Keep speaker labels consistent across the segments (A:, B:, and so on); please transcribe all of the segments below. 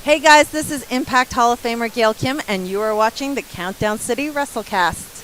A: Hey guys, this is Impact Hall of Famer Gail Kim, and you are watching the Countdown City WrestleCast.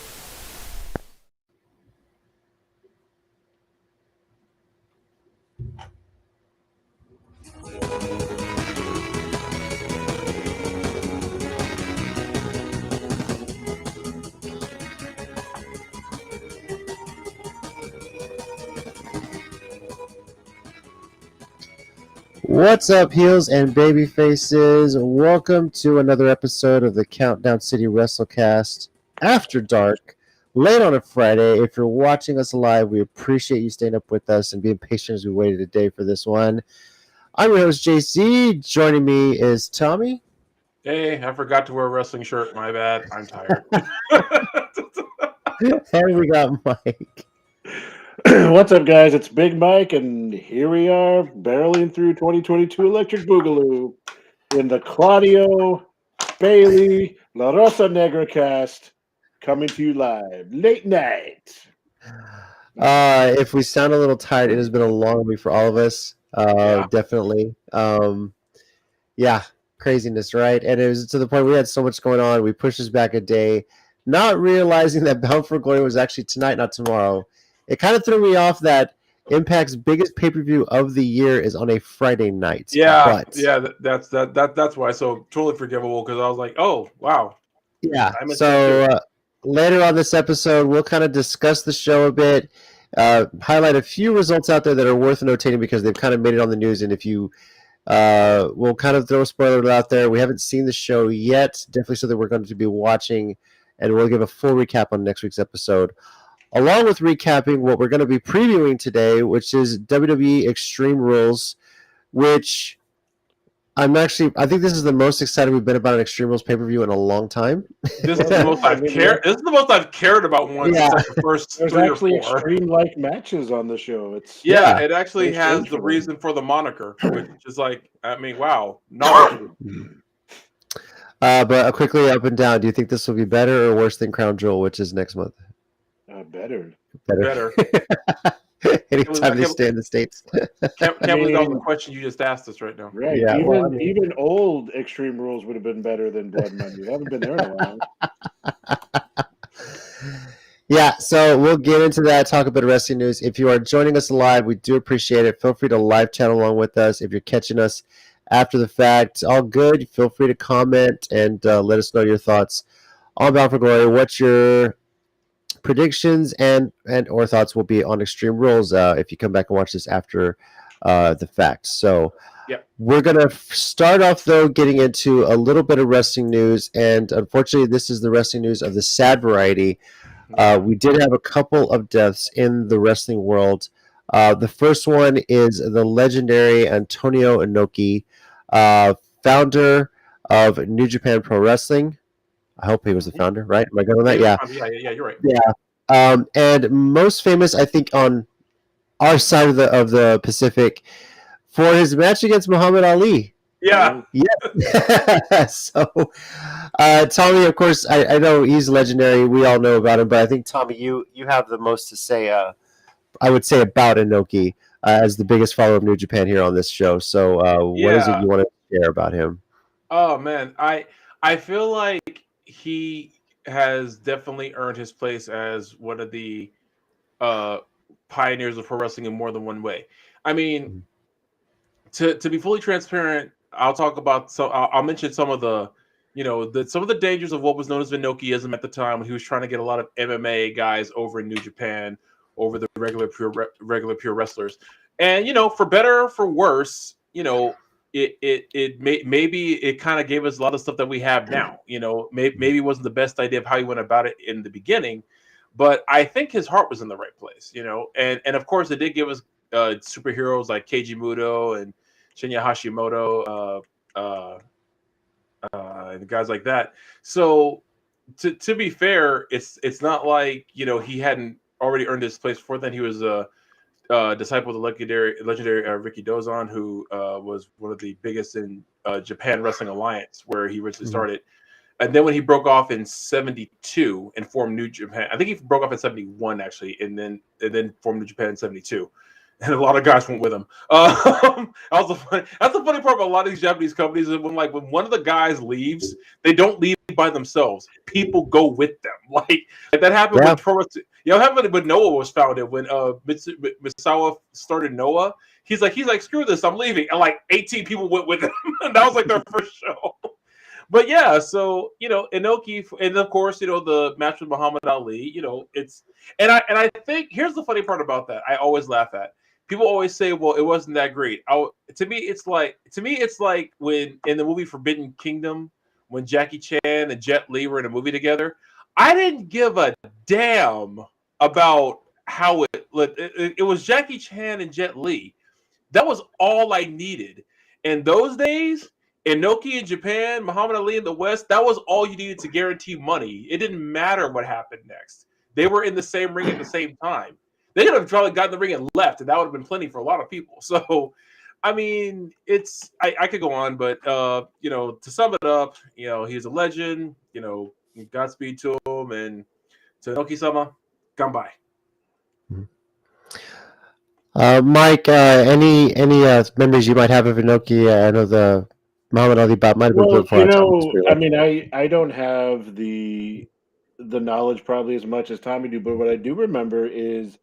B: What's up, heels and baby faces? Welcome to another episode of the Countdown City WrestleCast After Dark, late on a Friday. If you're watching us live, we appreciate you staying up with us and being patient as we waited a day for this one. I'm your host, JC. Joining me is Tommy.
C: Hey, I forgot to wear a wrestling shirt. My bad. I'm tired.
B: And we got Mike.
D: What's up, guys? It's Big Mike, and here we are, barreling through 2022 Electric Boogaloo in the Claudio Bailey La Rosa Negra cast, coming to you live, late night.
B: If we sound a little tired, it has been a long week for all of us. Definitely. Yeah, craziness, right? And it was to the point we had so much going on. We pushed this back a day, not realizing that Bound for Glory was actually tonight, not tomorrow. It kind of threw me off that Impact's biggest pay-per-view of the year is on a Friday night.
C: That's why. So totally forgivable, because I was like, oh wow.
B: Yeah. So later on this episode, we'll kind of discuss the show a bit, highlight a few results out there that are worth notating because they've kind of made it on the news. And if you, we'll kind of throw a spoiler out there. We haven't seen the show yet. Definitely something we're going to be watching, and we'll give a full recap on next week's episode, along with recapping what we're going to be previewing today, which is WWE Extreme Rules, which I think this is the most excited we've been about an Extreme Rules pay-per-view in a long time.
C: This is the most I've cared. This is the most I've cared about one since like the first
D: There's
C: 3
D: actually
C: or 4.
D: Extreme-like matches on the show.
C: It actually has the reason for the moniker, which is like, I mean, wow. No.
B: But quickly up and down, do you think this will be better or worse than Crown Jewel, which is next month?
D: Better.
B: Anytime they stay in the States.
C: Can't believe that was the question you just asked us right now.
D: Right.
B: Yeah,
D: even old Extreme Rules would have been better than Blood Money. They haven't been there in a while.
B: Yeah, so we'll get into that, talk a bit of wrestling news. If you are joining us live, we do appreciate it. Feel free to live chat along with us. If you're catching us after the fact, all good. Feel free to comment and let us know your thoughts on Bound for Glory. What your predictions and or thoughts will be on Extreme Rules if you come back and watch this after the fact. So we're going to start off, though, getting into a little bit of wrestling news. And unfortunately, this is the wrestling news of the sad variety. We did have a couple of deaths in the wrestling world. The first one is the legendary Antonio Inoki, founder of New Japan Pro Wrestling. I hope he was the founder, right? Am I good on that? Yeah,
C: you're right.
B: Yeah. And most famous, I think, on our side of the Pacific for his match against Muhammad Ali.
C: Yeah.
B: So, Tommy, of course, I know he's legendary. We all know about him, but I think, Tommy, you have the most to say, I would say, about Inoki as the biggest follower of New Japan here on this show. So what is it you want to share about him?
C: Oh, man. I feel like he has definitely earned his place as one of the pioneers of pro wrestling in more than one way. I mean, to be fully transparent, I'll mention some of the, some of the dangers of what was known as Inokiism at the time when he was trying to get a lot of MMA guys over in New Japan over the regular pure wrestlers. And for better or for worse, maybe it kind of gave us a lot of stuff that we have now. Maybe it wasn't the best idea of how he went about it in the beginning, but I think his heart was in the right place. And of course it did give us superheroes like Keiji Muto and Shinya Hashimoto, and guys like that. So to be fair, it's not like he hadn't already earned his place before then. He was a disciple of the legendary Ricky Dozan, who was one of the biggest in Japan Wrestling Alliance, where he originally started. And then when he broke off in '72 and formed New Japan, I think he broke off in '71 actually, and then formed New Japan in '72. And a lot of guys went with him. That's the funny part about a lot of these Japanese companies is when one of the guys leaves, they don't leave by themselves. People go with them. Like that happened with Pro Wrestling. It happened when Noah was founded. When Misawa started Noah, he's like, screw this, I'm leaving. And 18 people went with him. And that was their first show. But yeah, so Inoki, and of course the match with Muhammad Ali. It's and I think here's the funny part about that. I always laugh at. People always say, "Well, it wasn't that great." To me, it's like when in the movie Forbidden Kingdom, when Jackie Chan and Jet Li were in a movie together. I didn't give a damn about how it was Jackie Chan and Jet Li. That was all I needed. In those days, Inoki in Japan, Muhammad Ali in the West, that was all you needed to guarantee money. It didn't matter what happened next. They were in the same ring at the same time. They could have probably gotten the ring and left, and that would have been plenty for a lot of people. So, I mean, I could go on, but to sum it up, he's a legend. Godspeed to him, and to Inoki-sama, ganbai.
B: Mike, any memories you might have of Inoki? I know the Muhammad Ali bout might have been before.
D: I mean, I don't have the knowledge probably as much as Tommy do, but what I do remember is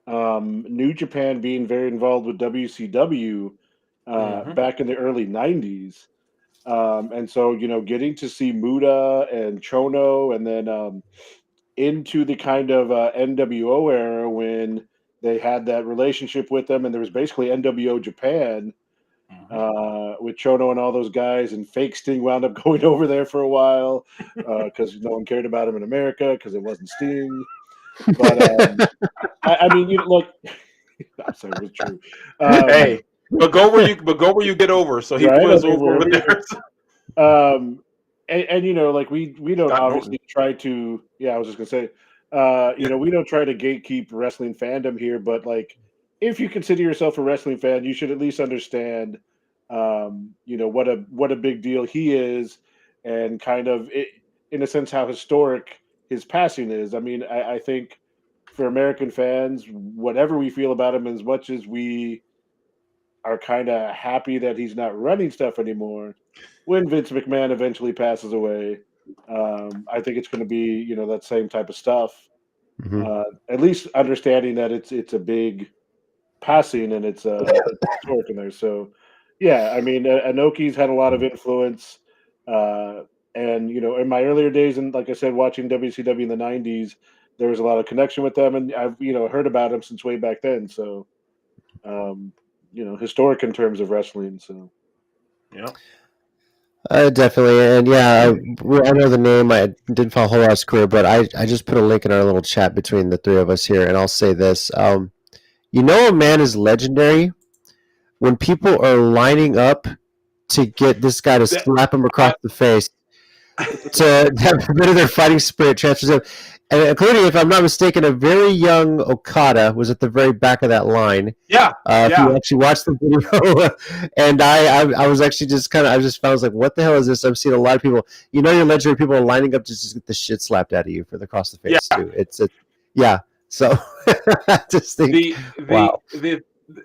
D: New Japan being very involved with WCW back in the early '90s, and so getting to see Muda and Chono, and then into the kind of NWO era when they had that relationship with them, and there was basically NWO Japan with Chono and all those guys, and fake Sting wound up going over there for a while because no one cared about him in America because it wasn't Sting. But I mean, look, I'm sorry, it was true.
C: Hey, but go where you get over. So he put us over there.
D: And we don't obviously try to. Yeah, I was just gonna say, we don't try to gatekeep wrestling fandom here, but if you consider yourself a wrestling fan, you should at least understand, what a big deal he is, and kind of in a sense how historic his passing is. I mean, I think for American fans, whatever we feel about him, as much as we are kind of happy that he's not running stuff anymore, when Vince McMahon eventually passes away, I think it's going to be that same type of stuff. At least understanding that it's a big passing and it's historic in there. So yeah, I mean, Inoki's had a lot of influence, and in my earlier days, and like I said, watching WCW in the '90s, there was a lot of connection with them, and I've heard about him since way back then. So, historic in terms of wrestling. So,
C: yeah.
B: Definitely, and yeah, I know the name. I didn't follow a whole lot of his career, but I just put a link in our little chat between the three of us here, and I'll say this: a man is legendary when people are lining up to get this guy to slap him across the face, to have a bit of their fighting spirit transfers in. And including, if I'm not mistaken, a very young Okada was at the very back of that line.
C: Yeah.
B: If you actually watched the video, and I was actually just found, I was like, what the hell is this? I'm seeing a lot of people, your legendary people are lining up to just get the shit slapped out of you for the across the face too. Yeah. So I just think, wow.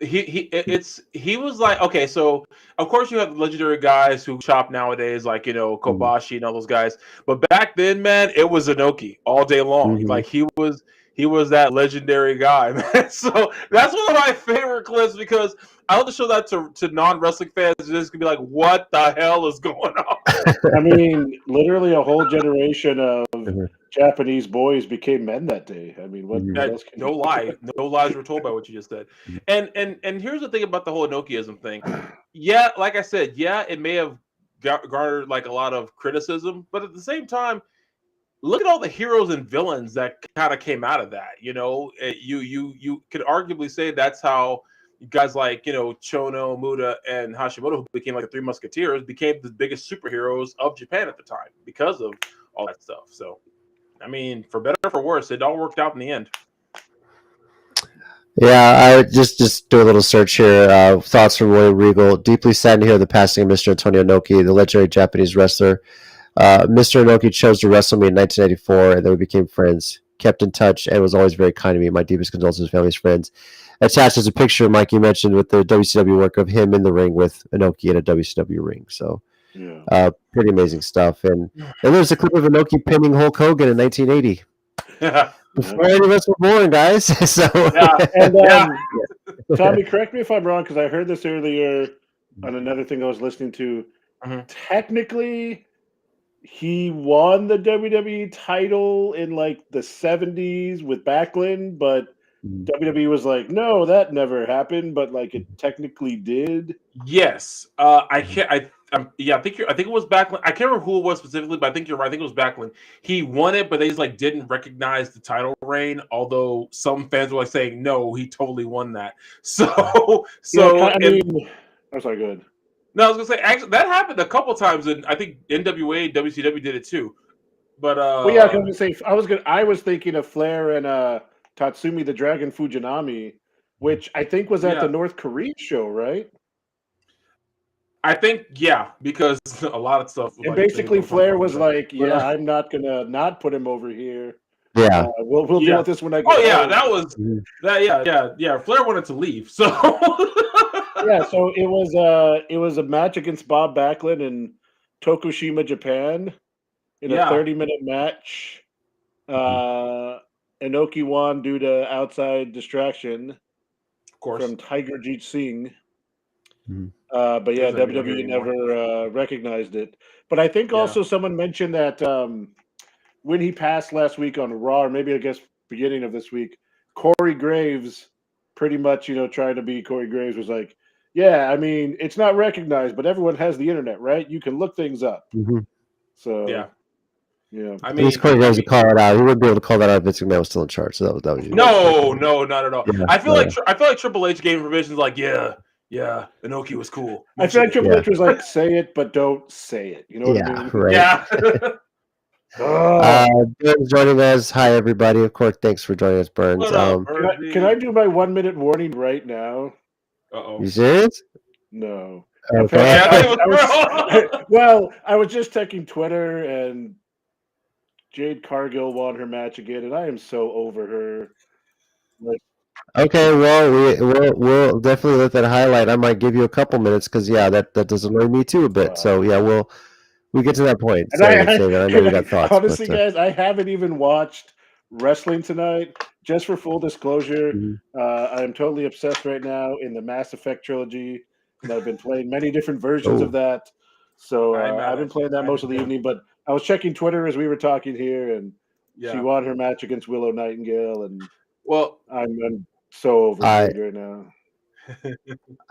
C: He was like, okay, so of course you have legendary guys who chop nowadays, like Kobashi and all those guys, but back then, man, it was Inoki all day long. Like he was that legendary guy, man. So that's one of my favorite clips, because I love to show that to non-wrestling fans. Just gonna be like, what the hell is going on?
D: I mean, literally a whole generation of Japanese boys became men that day. I mean, what else can
C: no lies were told by what you just said. And here's the thing about the whole Inokiism thing. Yeah, like I said, it may have garnered like a lot of criticism, but at the same time, look at all the heroes and villains that kind of came out of that. You could arguably say that's how guys like, Chono, Muda, and Hashimoto, who became like the Three Musketeers, became the biggest superheroes of Japan at the time because of all that stuff. So, I mean, for better or for worse, it all worked out in the end.
B: Yeah, I would just do a little search here. Thoughts from William Regal. Deeply saddened to hear the passing of Mr. Antonio Inoki, the legendary Japanese wrestler. Mr. Inoki chose to wrestle me in 1994, and then we became friends. Kept in touch and was always very kind to me. My deepest condolences, family's friends. Attached is a picture, Mike, you mentioned with the WCW work of him in the ring with Inoki in a WCW ring. So, pretty amazing stuff. And there's a clip of Inoki pinning Hulk Hogan in 1980. Before any of us were born, guys. So,
D: Tommy, correct me if I'm wrong, because I heard this earlier on another thing I was listening to. Technically, he won the WWE title in like the 70s with Backlund, but WWE was like, no, that never happened, but like it technically did.
C: Yes. I think it was Backlund. I can't remember who it was specifically, but I think you're right. I think it was Backlund. He won it, but they just like didn't recognize the title reign. Although some fans were like saying, no, he totally won that. So
D: I'm sorry, go ahead.
C: No, I was gonna say actually that happened a couple times, and I think NWA, WCW did it too. But
D: I was thinking of Flair and Tatsumi the Dragon Fujinami, which I think was at the North Korea show, right?
C: I think because a lot of stuff.
D: And basically, Flair was like, I'm not gonna not put him over here.
B: Yeah,
D: we'll deal with this when I get
C: home.
D: that
C: was that. Flair wanted to leave, so.
D: So it was a match against Bob Backlund in Tokushima, Japan, in a 30-minute match. Inoki won due to outside distraction,
C: of course,
D: from Tiger Jeet Singh. But WWE never recognized it. But I think also someone mentioned that when he passed last week on Raw, or maybe I guess beginning of this week, Corey Graves, pretty much trying to be Corey Graves, was like, yeah, I mean, it's not recognized, but everyone has the internet, right? You can look things up. So
C: yeah.
B: I mean, Corey Graves would call it out. He wouldn't be able to call that out if Vince McMahon was still in charge. So that was
C: no, not at all. Yeah, I feel like Triple H gave permission, like, Inoki was cool.
D: I feel like Triple H was like, say it, but don't say it. You know what I mean?
B: Right.
C: Yeah.
B: Burns joining us. Hi, everybody. Of course, thanks for joining us, Burns.
D: Can I do my 1-minute warning right now?
B: You serious?
D: No.
B: Okay.
D: I was just checking Twitter, and Jade Cargill won her match again, and I am so over her.
B: Okay, well, we'll definitely let that highlight. I might give you a couple minutes because that does annoy me too a bit. So we'll get to that point. I know you got thoughts.
D: Honestly, guys, I haven't even watched wrestling tonight. Just for full disclosure, I am totally obsessed right now in the Mass Effect trilogy, and I've been playing many different versions of that. So I've been playing that most of the evening. But I was checking Twitter as we were talking here, and she won her match against Willow Nightingale, and I'm so overjoyed right now.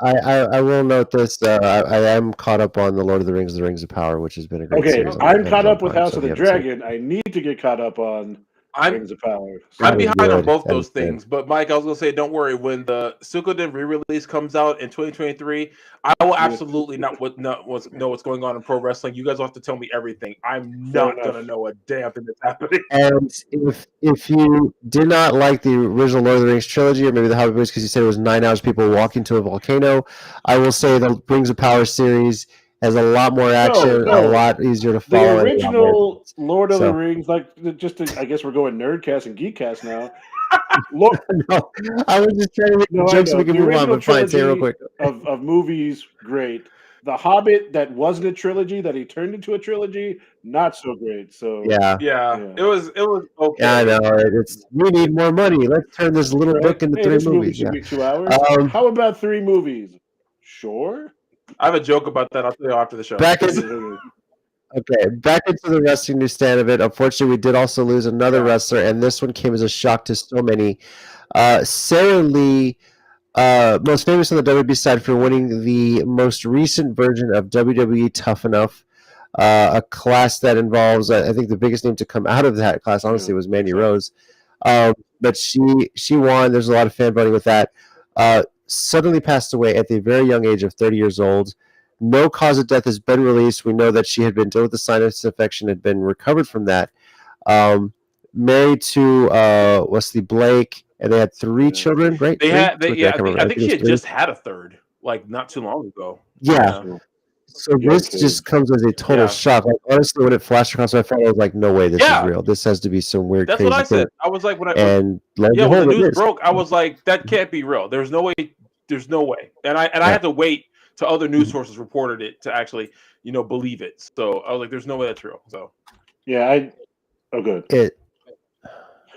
B: I will note this. I am caught up on the Lord of the Rings of Power, which has been a great series.
D: I'm caught up with House of the Dragon. I need to get caught up on Rings of Power.
C: I'm behind on both those things, but Mike, I was gonna say, don't worry. When the Suikoden re-release comes out in 2023, I will absolutely know what's going on in pro wrestling. You guys will have to tell me everything. I'm not gonna know a damn thing that's happening.
B: And if you did not like the original Lord of the Rings trilogy, or maybe the Hobbit movies, because you said it was 9 hours people walking to a volcano, I will say the Rings of Power series has a lot more action, a lot easier to follow.
D: The original Lord of the Rings, I guess we're going Nerdcast and Geekcast now.
B: I was just trying to make a joke so we can move on, but fine, say it real quick.
D: Of movies, great. The Hobbit, that wasn't a trilogy, that he turned into a trilogy, not so great. So
C: it was okay.
B: Yeah, I know. We need more money. Let's turn this little book into 3 movies.
D: Should be 2 hours. How about 3 movies? Sure.
C: I have a joke about that. I'll tell you after the show.
B: Back into the wrestling newsstand of it. Unfortunately, we did also lose another wrestler, and this one came as a shock to so many. Sarah Lee, most famous on the WWE side for winning the most recent version of WWE Tough Enough, a class that involves, I think the biggest name to come out of that class, honestly, was Mandy Rose. But she won. There's a lot of fan voting with that. suddenly passed away at the very young age of 30 years old. No cause of death has been released. We know that she had been dealing with the sinus infection, had been recovered from that. Married to Wesley Blake, and they had 3 children, right?
C: They
B: 3?
C: had, they, yeah,
B: I
C: I think
B: it
C: she
B: was
C: had
B: 3.
C: just had a third, like not too long ago.
B: Yeah. So this just comes as a total shock. Like, honestly, when it flashed across my phone, I was like, "No way, this is real. This has to be some weird,
C: That's
B: crazy
C: what I said.
B: thing."
C: I was like,
B: Lo and
C: when the
B: behold, it
C: news
B: is.
C: broke, I was like, that can't be real. There's no way. There's no way. And I had to wait till other news sources reported it to actually, believe it. So I was like, there's no way that's real. So
D: yeah, good.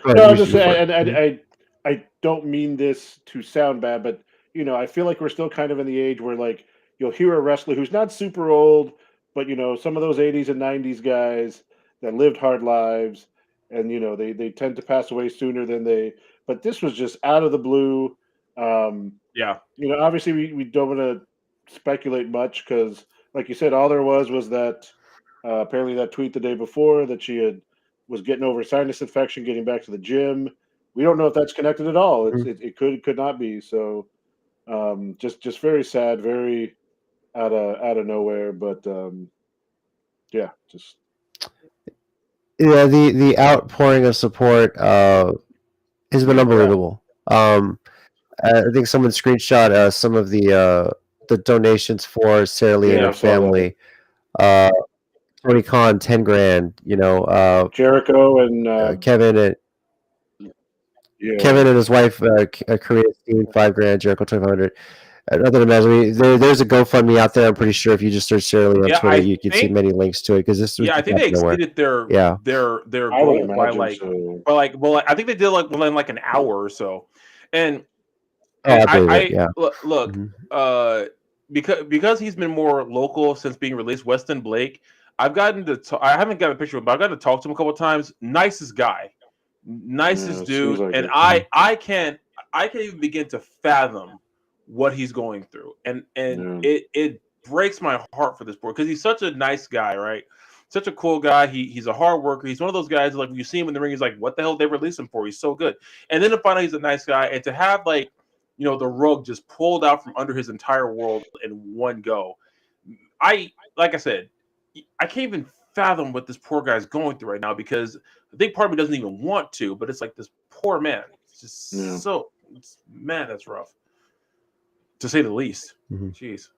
B: No,
D: I was just saying, and I don't mean this to sound bad, but I feel like we're still kind of in the age where like you'll hear a wrestler who's not super old, but some of those 80s and 90s guys that lived hard lives, and they tend to pass away sooner than they. But this was just out of the blue. Obviously we don't want to speculate much because, like you said, all there was that apparently that tweet the day before that she was getting over sinus infection, getting back to the gym. We don't know if that's connected at all. It could not be. So just very sad, very out of nowhere. But yeah, just
B: the outpouring of support has been unbelievable. I think someone screenshot some of the donations for Sarah Lee and her family. Tony Khan, $10,000.
D: Jericho and
B: Kevin and Kevin and his wife, Korea Steen, $5,000. Jericho, $2,500. Nothing imagine. There's a GoFundMe out there. I'm pretty sure if you just search Sarah Lee on Twitter, you can see many links to it because this was
C: I think they exceeded their goal by well, I think they did within like an hour or so, and look, because he's been more local since being released, Weston Blake. I've gotten to I haven't gotten a picture of him, but I've gotten to talk to him a couple of times. Nicest guy, nicest dude, like and I can't even begin to fathom what he's going through, and it breaks my heart for this boy because he's such a nice guy, right? Such a cool guy. He's a hard worker. He's one of those guys like when you see him in the ring, he's like, what the hell did they release him for? He's so good. And then to find out he's a nice guy, and to have the rug just pulled out from under his entire world in one go. Like I said, I can't even fathom what this poor guy's going through right now because I think part of me doesn't even want to, but it's like this poor man. It's just man, that's rough. To say the least. Jeez.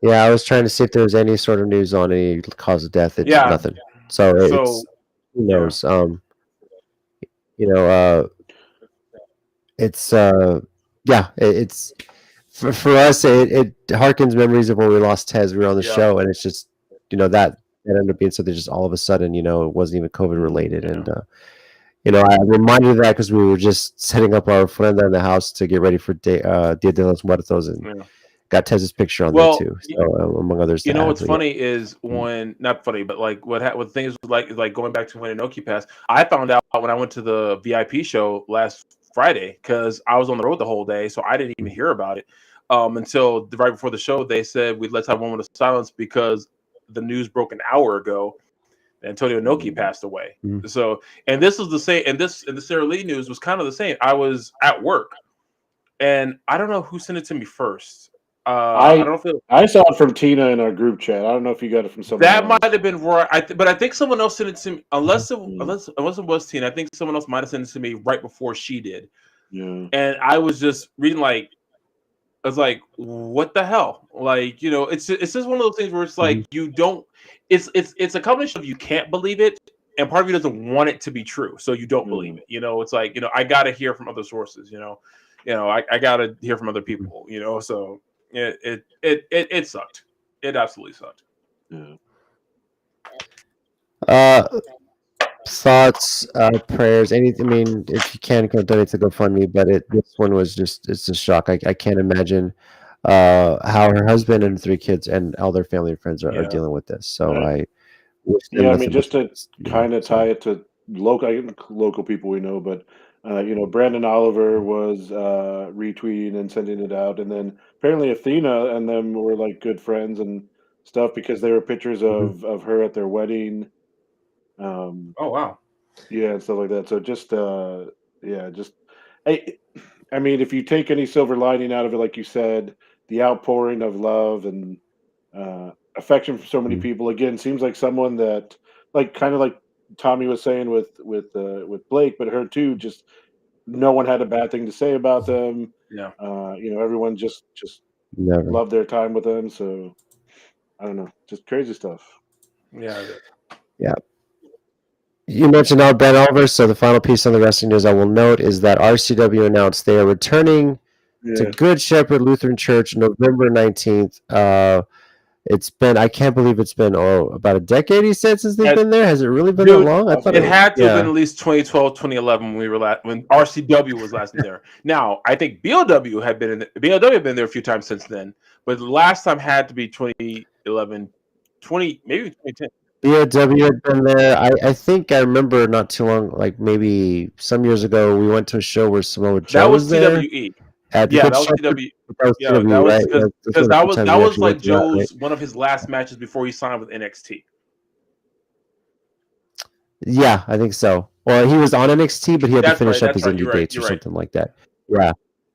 B: Yeah, I was trying to see if there was any sort of news on any cause of death. It's nothing. So it's who knows. It's it's for us. It harkens memories of when we lost Tez. We were on the show, and it's just that ended up being something just all of a sudden. It wasn't even COVID related, and I'm reminded of that because we were just setting up our friend in the house to get ready for Dia de los Muertos, and got Tez's picture on there too. So among others,
C: what's funny is when not funny, but like what things like going back to when Inoki passed. I found out when I went to the VIP show last Friday because I was on the road the whole day, so I didn't even hear about it until right before the show. They said let's have a moment of silence because the news broke an hour ago. Antonio Inoki passed away. So, and this was the same, and the Sarah Lee news was kind of the same. I was at work, and I don't know who sent it to me first. I don't know if
D: I saw it from Tina in our group chat. I don't know if you got it from someone
C: that
D: else.
C: might have been Roy, but I think someone else sent it to me. Unless it was Tina, I think someone else might have sent it to me right before she did.
D: Yeah,
C: and I was just reading I was like, what the hell? It's just one of those things where it's like you don't. It's a combination of you can't believe it, and part of you doesn't want it to be true, so you don't believe it. It's like I gotta hear from other sources. I gotta hear from other people. So it sucked. It absolutely sucked.
B: Thoughts, prayers, anything. I mean, if you can, go donate to GoFundMe. But this one was it's a shock. I can't imagine how her husband and 3 kids and all their family and friends are dealing with this. So I
D: mean, just to kind of tie it to local people we know, but Brandon Oliver was retweeting and sending it out, and then apparently Athena and them were like good friends and stuff because there were pictures of her at their wedding.
C: Oh wow.
D: Yeah, and stuff like that. So just I mean, if you take any silver lining out of it, like you said, the outpouring of love and affection from so many people. Again, seems like someone that, like, kind of like Tommy was saying with Blake, but her too. Just no one had a bad thing to say about them.
C: Yeah.
D: Everyone just
B: Never.
D: loved their time with them. So I don't know, just crazy stuff.
C: Yeah.
B: Yeah. You mentioned Ben Oliver, so the final piece on the wrestling news I will note is that RCW announced they are returning to Good Shepherd Lutheran Church November 19th. It's been, I can't believe it's been about a decade, he said, since they've been there. Has it really been that long? I thought
C: it had to have been at least 2012, 2011 when we were when RCW was last there. Now, I think BOW had been there a few times since then, but the last time had to be 2011, maybe 2010.
B: BOW had been there. I think I remember not too long, like maybe some years ago, we went to a show where Samoa Joe was there.
C: TWE.
B: That was TWE.
C: Yeah, that was because that was like Joe's one of his last matches before he signed with NXT.
B: Yeah, I think so. Well, he was on NXT, but he had to finish up his indie dates or something like that. Yeah.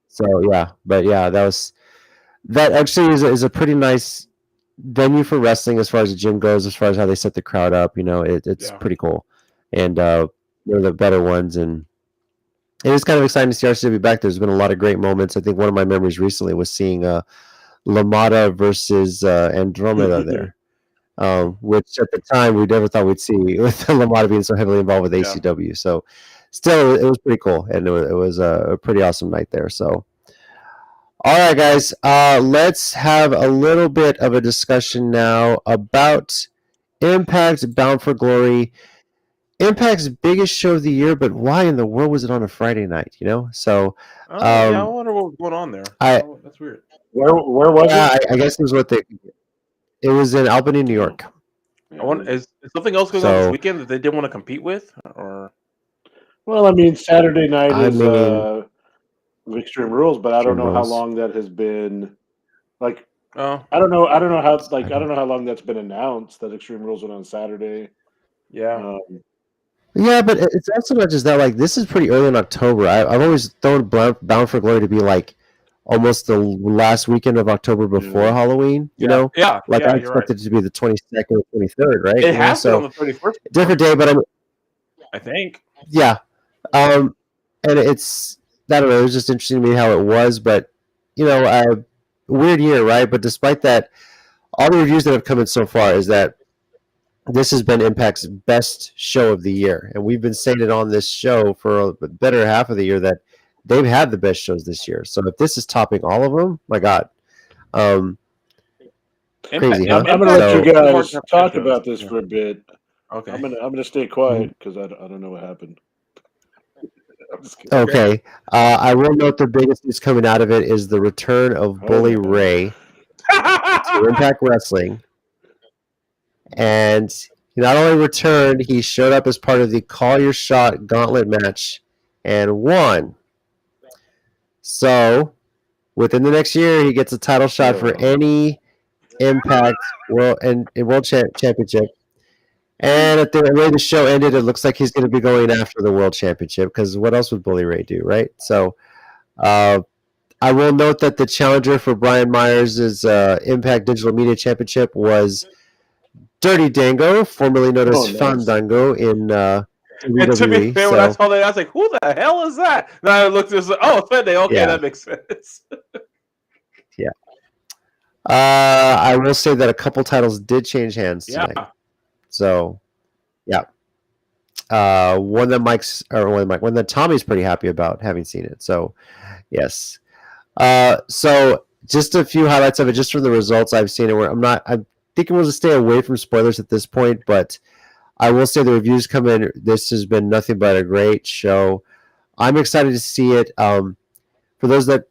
B: So yeah, but yeah, that actually is a pretty nice venue for wrestling as far as the gym goes, as far as how they set the crowd up. It's pretty cool, and one of the better ones. And it is kind of exciting to see RCW back. There's been a lot of great moments. I think one of my memories recently was seeing LaMotta versus Andromeda there. Which at the time we never thought we'd see, with LaMotta being so heavily involved with ACW. So still, it was pretty cool, and it was a pretty awesome night there. So, all right, guys, let's have a little bit of a discussion now about Impact Bound for Glory. Impact's biggest show of the year, but why in the world was it on a Friday night? So
C: I wonder what was going on there. That's weird.
D: Where was it?
B: I guess it was it was in Albany, New York.
C: Is something else going on this weekend that they didn't want to compete with, or?
D: Well, I mean, Saturday night is Extreme Rules, but I don't know how long that has been. Like, I don't know how long that's been announced that Extreme Rules went on Saturday.
C: Yeah.
B: Yeah, but it's also not just that. Like, this is pretty early in October. I've always thought Bound for Glory to be like almost the last weekend of October before Halloween.
C: Yeah.
B: I expected it to be the 22nd or 23rd, right?
C: It has been on the 31st.
B: Different day, but
C: I think.
B: Yeah. And it's, I don't know, it was just interesting to me how it was, but weird year, right? But despite that, all the reviews that have come in so far is that this has been Impact's best show of the year. And we've been saying it on this show for a better half of the year that they've had the best shows this year. So if this is topping all of them, my God. Crazy, huh?
D: I'm going to let you guys talk about this for a bit.
C: Okay.
D: I'm gonna stay quiet because I don't know what happened.
B: Okay. I will note the biggest news coming out of it is the return of Bully Ray to Impact Wrestling. And he not only returned, he showed up as part of the Call Your Shot Gauntlet match and won. So, within the next year, he gets a title shot for any Impact World Championship. And at the way the show ended, it looks like he's going to be going after the World Championship, because what else would Bully Ray do, right? So, I will note that the challenger for Brian Myers' Impact Digital Media Championship was Dirty Dango, formerly known as Fandango in WWE.
C: And to be fair, when I saw that, I was like, who the hell is that? And I looked at it, oh, Fandango. Okay, that makes sense.
B: Yeah. I will say that a couple titles did change hands tonight. So, yeah. One that Tommy's pretty happy about, having seen it. So, yes. So just a few highlights of it, just from the results I've seen it. Where I'm thinking we'll just stay away from spoilers at this point, but I will say the reviews come in. This has been nothing but a great show. I'm excited to see it. For those that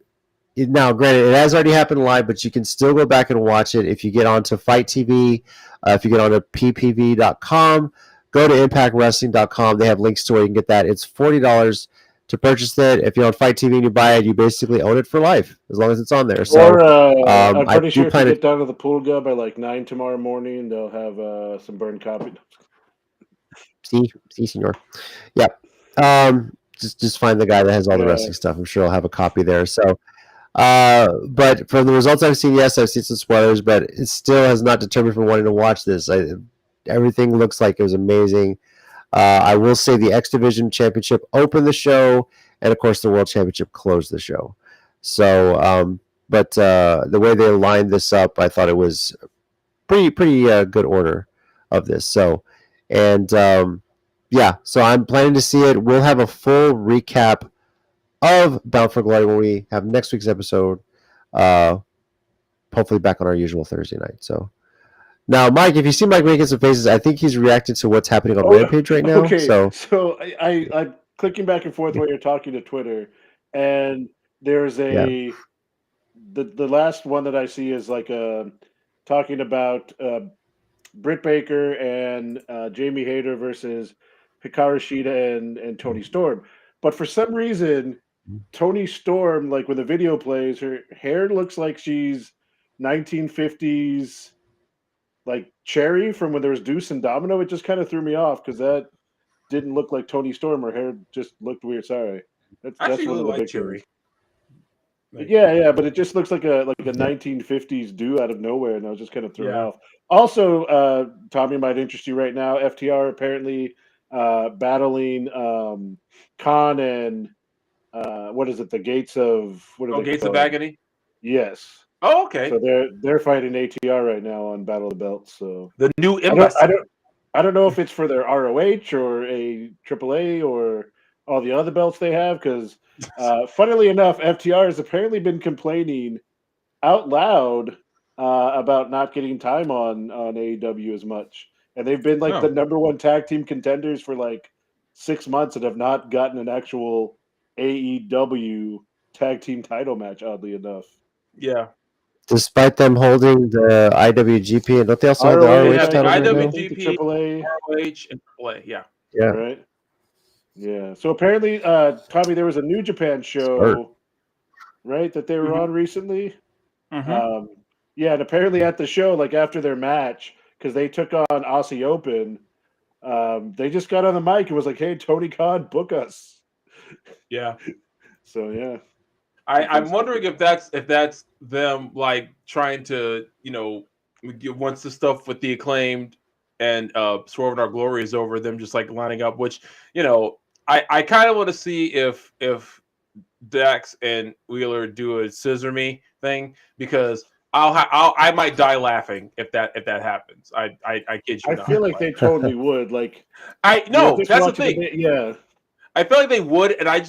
B: now, granted, it has already happened live, but you can still go back and watch it if you get onto Fight TV. If you get onto ppv.com, go to impactwrestling.com. They have links to where you can get that. It's $40 to purchase it. If you're on Fight TV and you buy it, you basically own it for life as long as it's on there. So,
D: I'm pretty sure if you get down to the pool guy by like 9 tomorrow morning, they'll have some burned copy.
B: See, senor. Yep. just find the guy that has all the wrestling stuff. I'm sure I'll have a copy there. So, but from the results I've seen, yes, I've seen some spoilers, but it still has not determined from wanting to watch this. Everything looks like it was amazing. I will say the X Division Championship opened the show, and of course the World Championship closed the show. So, but the way they lined this up, I thought it was pretty good order of this. So, and yeah, so I'm planning to see it. We'll have a full recap of Bound for Glory when we have next week's episode. Hopefully back on our usual Thursday night. So now, Mike, if you see Mike making some faces, I think he's reacting to what's happening on Rampage right now.
D: Okay,
B: so
D: I'm clicking back and forth while you're talking to Twitter, and there's the last one that I see is like talking about Britt Baker and Jamie Hayter versus Hikaru Shida and Toni Storm. But for some reason, Toni Storm, like when the video plays, her hair looks like she's 1950s, like Cherry from when there was Deuce and Domino. It just kind of threw me off because that didn't look like Toni Storm. Her hair just looked weird. Sorry, that's one of the big Cherry. Like, yeah, but it just looks like a 1950s do out of nowhere, and I was just kind of thrown off. Also, Tommy, might interest you right now. FTR apparently battling Khan and what is it? The Gates of
C: Gates of Agony.
D: Yes.
C: Oh, okay.
D: So they're fighting ATR right now on Battle of the Belts. So
C: the new embassy.
D: I don't know if it's for their ROH or a AAA or all the other belts they have, because funnily enough, FTR has apparently been complaining out loud about not getting time on AEW as much, and they've been like the number one tag team contenders for like 6 months and have not gotten an actual AEW tag team title match, oddly enough.
C: Yeah.
B: Despite them holding the IWGP, and don't they also have the ROH title?
C: IWGP,
D: AAA,
C: ROH, and AAA. Yeah.
D: Right. Yeah. So apparently, Tommy, there was a New Japan show, right, that they were on recently.
C: Mm-hmm.
D: Yeah, and apparently at the show, like after their match, because they took on Aussie Open, they just got on the mic and was like, "Hey, Tony Khan, book us."
C: Yeah.
D: So yeah.
C: I'm wondering if that's them like trying to, once the stuff with the Acclaimed and Swerve in Our Glory is over, them just like lining up, which, I kind of want to see if Dax and Wheeler do a scissor me thing, because I might die laughing if that happens. I kid you not.
D: I feel like they totally would. Like
C: that's the thing.
D: Yeah.
C: I feel like they would, and I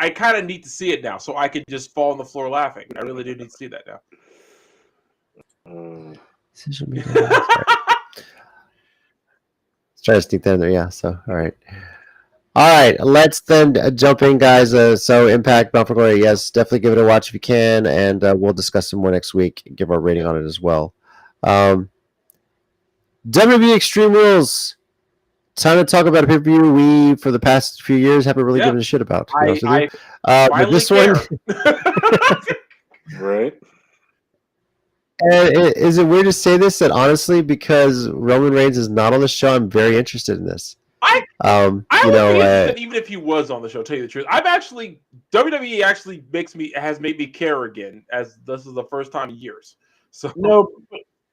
C: kind of need to see it now, so I could just fall on the floor laughing. I really do need to see that now.
B: Let's try to sneak that in there. Yeah. So all right. Let's then jump in, guys. So Impact, Bound for Glory. Yes, definitely give it a watch if you can, and we'll discuss some more next week and give our rating on it as well. WWE Extreme Rules. Time to talk about a pay-per-view we, for the past few years, haven't really given a shit about. But this one,
C: right?
B: Is it weird to say this? That honestly, because Roman Reigns is not on the show, I'm very interested in this.
C: I would be interested even if he was on the show. Tell you the truth, WWE actually has made me care again, as this is the first time in years. So
D: no.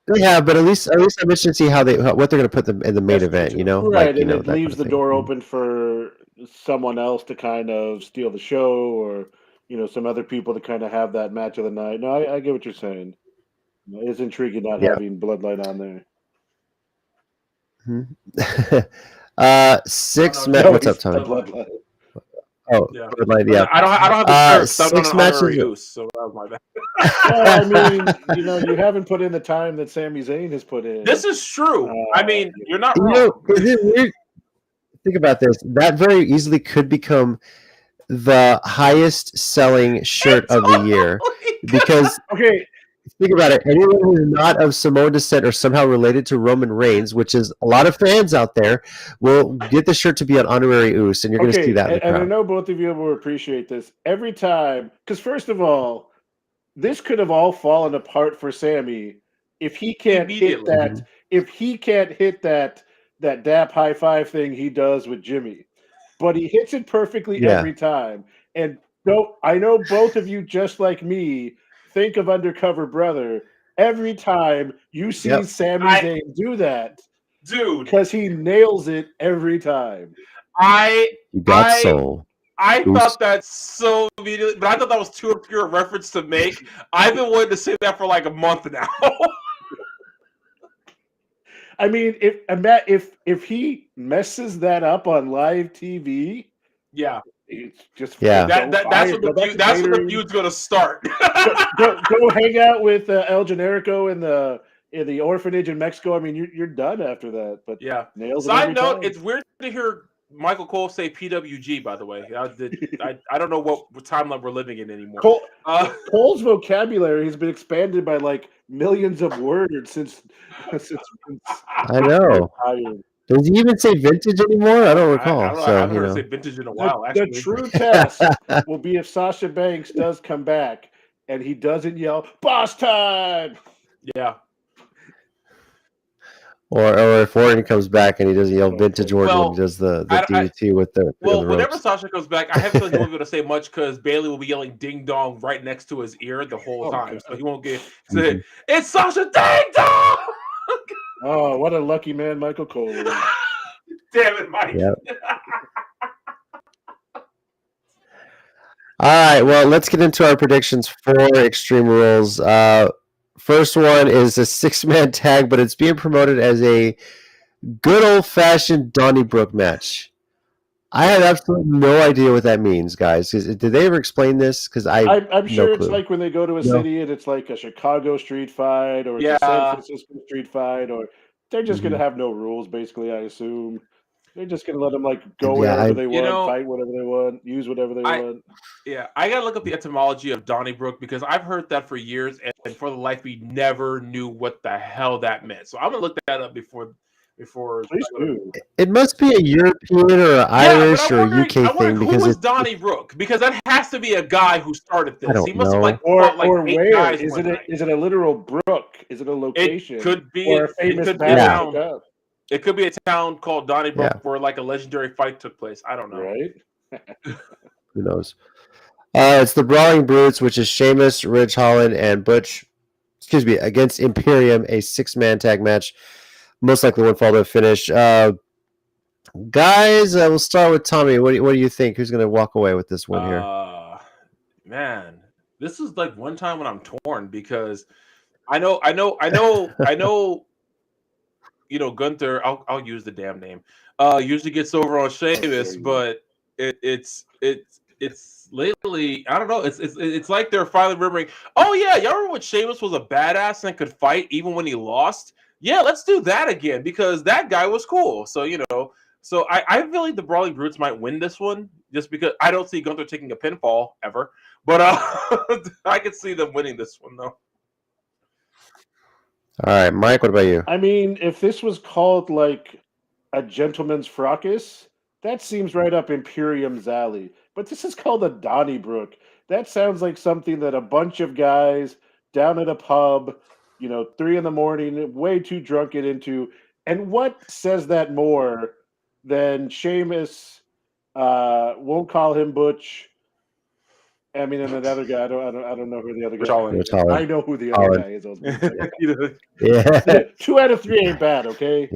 B: They have, but at least I'm interested to see what they're going to put them in the main event.
D: Right? And it leaves the door open for someone else to kind of steal the show, or some other people to kind of have that match of the night. No, I get what you're saying. It's intriguing not having Bloodline on
B: there. 6 matches. What's up, Tommy?
D: Bloodline.
B: Oh,
C: yeah.
B: Bloodline, yeah.
C: I don't have the shirt.
B: 6 matches.
C: So that was my bad.
D: Well, I mean, you haven't put in the time that Sami Zayn has put in.
C: This is true. You're not wrong.
B: Think about this. That very easily could become the highest selling shirt of the year. Because think about it. Anyone who's not of Samoan descent or somehow related to Roman Reigns, which is a lot of fans out there, will get the shirt to be an honorary Uso, and you're going to see that in the crowd.
D: And I know both of you will appreciate this. Every time, because first of all, this could have all fallen apart for Sami if he can't hit that. If he can't hit that dap high five thing he does with Jimmy. but he hits it perfectly every time. And I know both of you, just like me, think of Undercover Brother every time you see Sami Zayn do that.
C: Dude,
D: because he nails it every time.
B: You got soul.
C: I thought that so immediately, but I thought that was too pure a reference to make. I've been wanting to say that for like a month now.
D: I mean, if he messes that up on live TV,
C: yeah,
D: it's just
C: that's when the feud's gonna start.
D: go hang out with El Generico in the orphanage in Mexico. I mean, you're done after that. But
C: yeah.
D: Nails
C: Side note:
D: time.
C: it's weird to hear Michael Cole say PWG. By the way, I don't know what timeline we're living in anymore.
D: Cole's vocabulary has been expanded by like millions of words since
B: I know. Does he even say vintage anymore? I don't recall.
C: I haven't heard him say vintage in a while.
D: The true test will be if Sasha Banks does come back and he doesn't yell "Boss time."
C: Yeah.
B: Or if Orton comes back and he doesn't yell vintage Orton when he does the DDT with the
C: whenever Sasha comes back, I have a feeling he won't be able to say much because Bailey will be yelling "ding dong" right next to his ear the whole time, so he won't get it's Sasha ding dong.
D: Oh, what a lucky man Michael Cole is.
C: Damn it, Mike.
B: Yep. All right, well, let's get into our predictions for Extreme Rules. First one is a 6-man tag, but it's being promoted as a good old-fashioned Donnybrook match. I have absolutely no idea what that means, guys. Did they ever explain this? Because I'm
D: sure it's like when they go to a city and it's like a Chicago street fight or it's a San Francisco street fight, or they're just going to have no rules, basically, I assume. They're just going to let them go wherever they want, fight whatever they want, use whatever they want.
C: Yeah, I got to look up the etymology of Donnybrook because I've heard that for years, and for the life we never knew what the hell that meant. So I'm going to look that up before.
D: Please do.
B: It must be a European or an Irish or a UK thing.
C: Because who was Donnybrook? Because that has to be a guy who started this.
B: I don't
C: he must
B: know.
C: have
D: or where is it? Is it a literal brook? Is it a location?
C: It could be
D: or a famous battle.
C: It could be a town called Donnybrook where like a legendary fight took place. I don't know.
D: Right?
B: Who knows? It's the Brawling Brutes, which is Sheamus, Ridge Holland, and Butch. Excuse me, against Imperium, a 6-man tag match. Most likely won't follow a finish. Guys, we'll start with Tommy. What do you think? Who's going to walk away with this win here?
C: Man, this is like one time when I'm torn because I know. You know, Gunther. I'll use the damn name. Usually gets over on Sheamus, but it's lately. I don't know. It's like they're finally remembering. Oh yeah, y'all remember when Sheamus was a badass and could fight even when he lost? Yeah, let's do that again because that guy was cool. So so I feel like the Brawling Brutes might win this one just because I don't see Gunther taking a pinfall ever, but I could see them winning this one though.
B: All right, Mike, what about you?
D: I mean, if this was called like a gentleman's fracas, that seems right up Imperium's alley. But this is called a Donnybrook. That sounds like something that a bunch of guys down at a pub, 3 a.m, way too drunk, get into. And what says that more than Sheamus won't call him Butch? I mean, and another guy. I don't know who the other guy is. I know who the other guy is.
B: Yeah.
D: 2 out of 3 ain't bad, okay?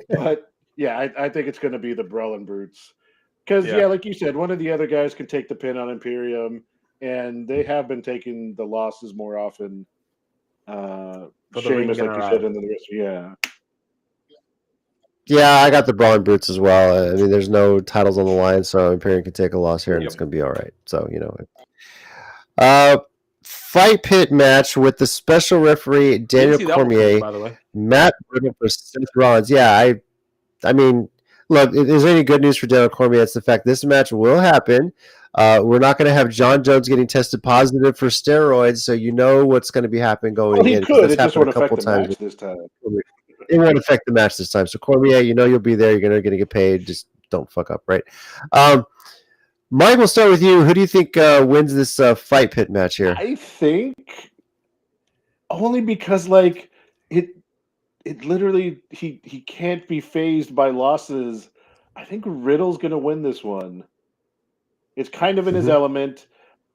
D: But yeah, I think it's going to be the Brawling Brutes because like you said, one of the other guys can take the pin on Imperium, and they have been taking the losses more often. Sheamus, like you said, and the rest.
B: Yeah, I got the Brawling Brutes as well. I mean, there's no titles on the line, so Imperium can take a loss here, and it's going to be all right. So, fight pit match with the special referee Daniel Cormier,
C: by the way.
B: Matt Riddle for Seth Rollins. Yeah, I mean, look, if there's any good news for Daniel Cormier, it's the fact this match will happen. We're not going to have John Jones getting tested positive for steroids, so you know what's going to be happening going in.
D: He could. It just won't affect the match this time.
B: It won't affect the match this time. So Cormier, you'll be there. You're going to get paid. Just don't fuck up, right? Mike, we'll start with you. Who do you think wins this fight pit match here?
D: I think only because it literally he can't be phased by losses I think Riddle's going to win this one. It's kind of in his element.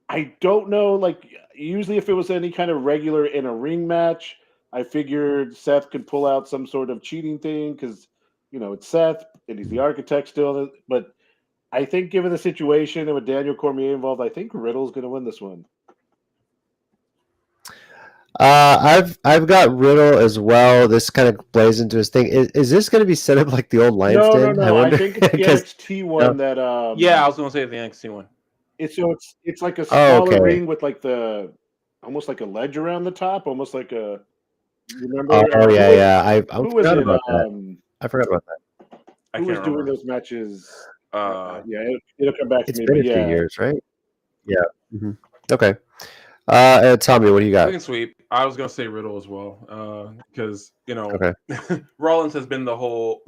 D: I don't know. Like, usually if it was any kind of regular in a ring match, I figured Seth could pull out some sort of cheating thing because, it's Seth and he's the architect still. But I think given the situation and with Daniel Cormier involved, I think Riddle's going to win this one.
B: I've got Riddle as well. This kind of plays into his thing. Is this going to be set up like the old Lions Den?
D: No. I think it's the NXT one that.
C: Yeah, I was going to say the NXT one.
D: It's like a smaller ring with like almost like a ledge around the top, almost like a. Remember?
B: I
D: who was
B: forgot
D: it?
B: about that. I forgot about that.
D: Who was doing those matches? It'll come back to me.
B: It's been a few years, right? Yeah. Mm-hmm. Okay. Tommy, what do you got?
C: Quick and sweep. I was going to say Riddle as well because,
B: okay.
C: Rollins has been the whole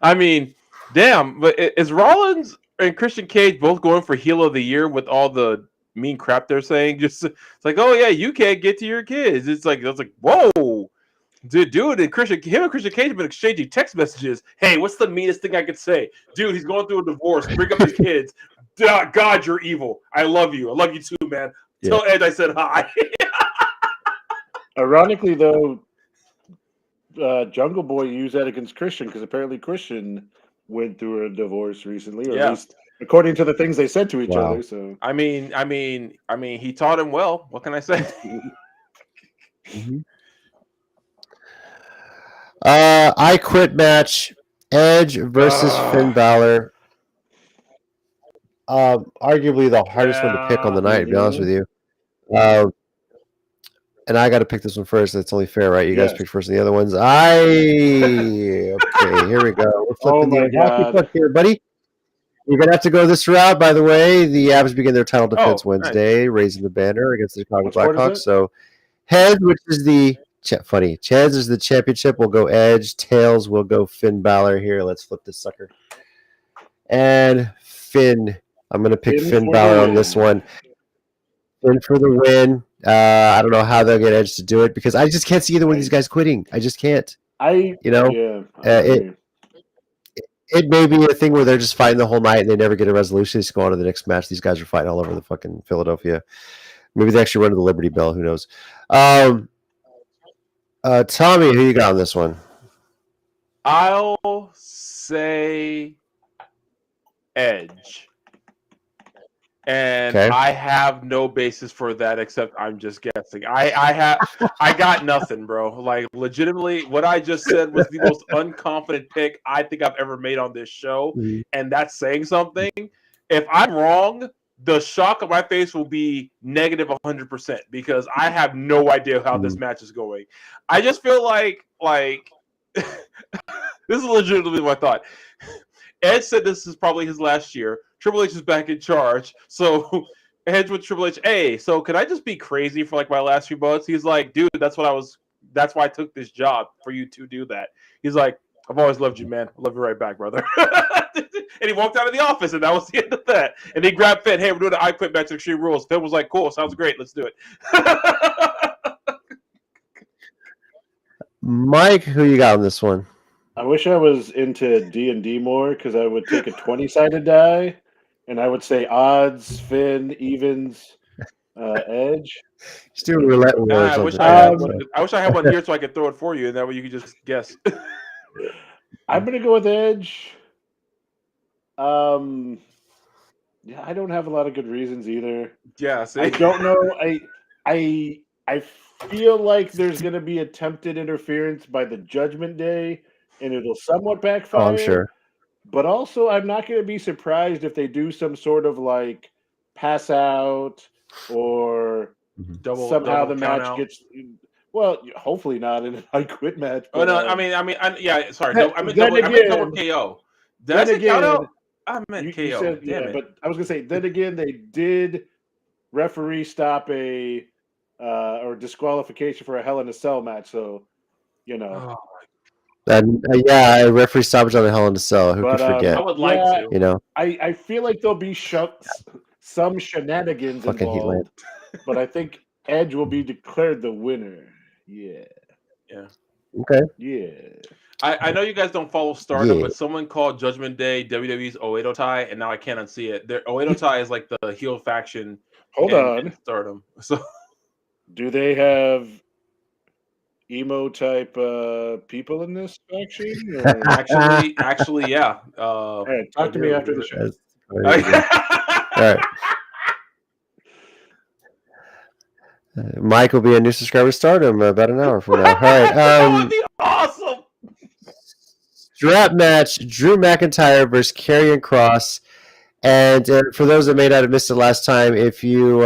C: I mean, damn, but is Rollins and Christian Cage both going for heel of the year with all the mean crap they're saying? Just it's like, oh yeah, you can't get to your kids. It's like whoa. Dude, him and Christian Cage have been exchanging text messages. Hey, what's the meanest thing I could say? Dude, he's going through a divorce. Bring up his kids. God, you're evil. I love you. I love you too, man. Yeah. Tell Ed I said hi.
D: Ironically, though, Jungle Boy used that against Christian because apparently Christian went through a divorce recently, or at least according to the things they said to each other. So
C: I mean, he taught him well. What can I say?
B: I Quit match. Edge versus Finn Balor. Arguably the hardest one to pick on the night, to be honest with you. And I got to pick this one first. That's only fair, right? You guys pick first, and the other ones. Okay, here we go. We're flipping the hockey here, buddy. You're gonna have to go this route. By the way, the Avs begin their title defense Wednesday, raising the banner against the Chicago Blackhawks. So, heads, which is the Heads is the championship. We'll go Edge. Tails will go Finn Balor. Here, let's flip this sucker. And Finn. I'm gonna pick Finn Balor on this one. Finn for the win. I don't know how they'll get Edge to do it because I just can't see either one of these guys quitting. I just can't. It may be a thing where they're just fighting the whole night and they never get a resolution. They just go on to the next match. These guys are fighting all over the fucking Philadelphia. Maybe they actually run to the Liberty Bell. Who knows? Tommy, who you got on this one?
C: I'll say Edge. And I have no basis for that except I'm just guessing. I got nothing, bro. Like legitimately, what I just said was the most unconfident pick I think I've ever made on this show, and that's saying something. If I'm wrong, the shock on my face will be negative 100% because I have no idea how this match is going. I just feel like this is legitimately my thought. Ed said this is probably his last year. Triple H is back in charge. So Edge with Triple H. Hey, so could I just be crazy for like my last few months? He's like, dude, that's why I took this job, for you to do that. He's like, I've always loved you, man. I love you right back, brother. And he walked out of the office, and that was the end of that. And he grabbed Finn. Hey, we're doing an I Quit match at Extreme Rules. Finn was like, cool, sounds great. Let's do it.
B: Mike, who you got on this one?
D: I wish I was into D&D more because I would take a 20-sided die, and I would say odds, Finn, evens, Edge.
B: Just do roulette.
C: I wish I had one here so I could throw it for you, and that way you could just guess.
D: I'm gonna go with Edge. Yeah, I don't have a lot of good reasons either.
C: Yeah, see?
D: I don't know. I feel like there's gonna be attempted interference by the Judgment Day, and it'll somewhat backfire.
B: Oh, I'm sure.
D: But also, I'm not going to be surprised if they do some sort of like pass out or somehow the match gets. Well, hopefully not in an I Quit match.
C: But, yeah. Sorry, no, I meant double KO. Did I say count out? I meant KO.
D: Said, but I was going to say then again they did referee stop a or disqualification for a Hell in a Cell match, so
B: a referee stoppage on the Hell in a Cell. Who could forget?
C: I would like to.
D: I feel like there'll be some shenanigans involved, but I think Edge will be declared the winner. Yeah.
B: Okay.
D: Yeah.
C: I know you guys don't follow Stardom,
B: Yeah.
C: but someone called Judgment Day WWE's Oedo Tai, and now I can't unsee it. Their Oedo Tai is like the heel faction
D: Hold
C: in
D: on.
C: Stardom. So
D: Do they have emo type people in this faction? Or...
C: actually, yeah.
D: All right, talk to me after the show.
B: That's crazy. All right. Mike will be a new subscriber to Stardom about an hour from now. All right.
C: That would be awesome.
B: Strap match: Drew McIntyre versus Karrion Kross. And for those that may not have missed it last time, if you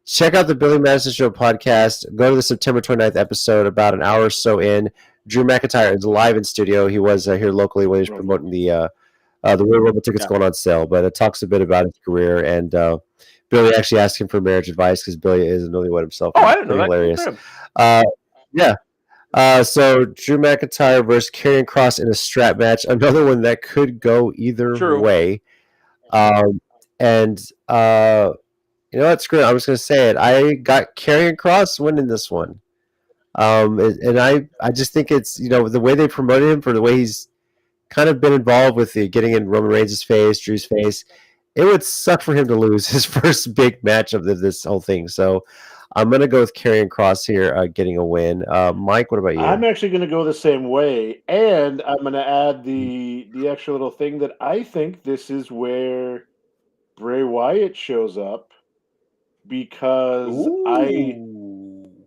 B: check out the Billy Madison Show podcast, go to the September 29th episode, about an hour or so in. Drew McIntyre is live in studio. He was here locally when he was promoting the Royal Rumble tickets going on sale. But it talks a bit about his career, and Billy actually asked him for marriage advice because Billy is a newlywed himself.
C: Oh, I didn't know that.
B: Hilarious. So Drew McIntyre versus Karrion Kross in a strap match. Another one that could go either way. You know what? Screw it. I'm just going to say it. I got Karrion Kross winning this one. And I just think it's, the way they promoted him, for the way he's kind of been involved with the getting in Roman Reigns' face, Drew's face, it would suck for him to lose his first big match of this whole thing. So I'm going to go with Karrion Kross here getting a win. Mike, what about you?
D: I'm actually going to go the same way, and I'm going to add the extra little thing that I think this is where Bray Wyatt shows up, because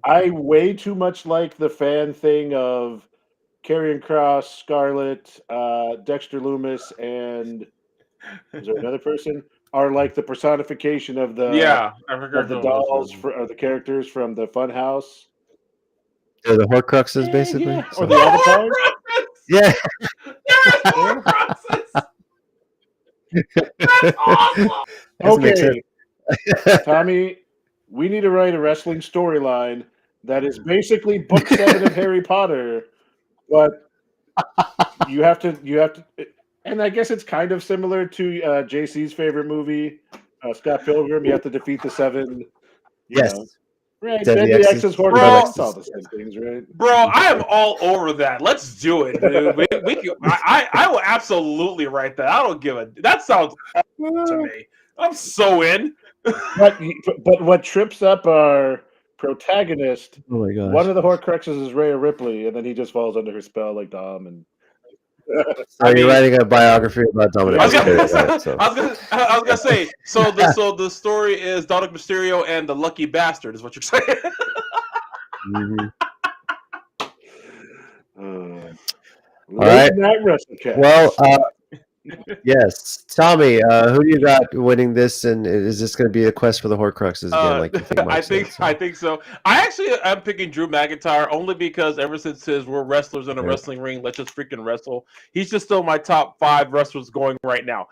D: I way too much like the fan thing of Karrion Kross, Scarlett, Dexter Loomis, and is there another person? Are like the personification of the dolls or the characters from the Funhouse.
B: They're the Horcruxes, basically.
D: Yeah. Or the avatars.
B: Yeah.
C: That's awesome.
D: Okay, Tommy, we need to write a wrestling storyline that is basically book 7 of Harry Potter, but you have to, and I guess it's kind of similar to JC's favorite movie, Scott Pilgrim. You have to defeat the 7.
B: Yes.
D: Right.
B: Deadly
D: X's, Horcrux. It's all the same things, right?
C: Bro, I am all over that. Let's do it, dude. I will absolutely write that. I don't give a. That sounds awesome to me. I'm so in.
D: But what trips up our protagonist?
B: Oh my gosh.
D: One of the Horcruxes is Rhea Ripley, and then he just falls under her spell like Dom. And
B: you're writing a biography about Dominic
C: Mysterio. I was gonna say. So the story is Dominic Mysterio and the Lucky Bastard, is what you're saying.
B: Mm-hmm.
D: All right. WrestleCast.
B: Well, yes, Tommy. Who do you got winning this? And is this going to be a quest for the Horcruxes again? Like you think
C: I think so. I actually am picking Drew McIntyre only because ever since we're wrestlers in a wrestling ring, let's just freaking wrestle. He's just still my top 5 wrestlers going right now.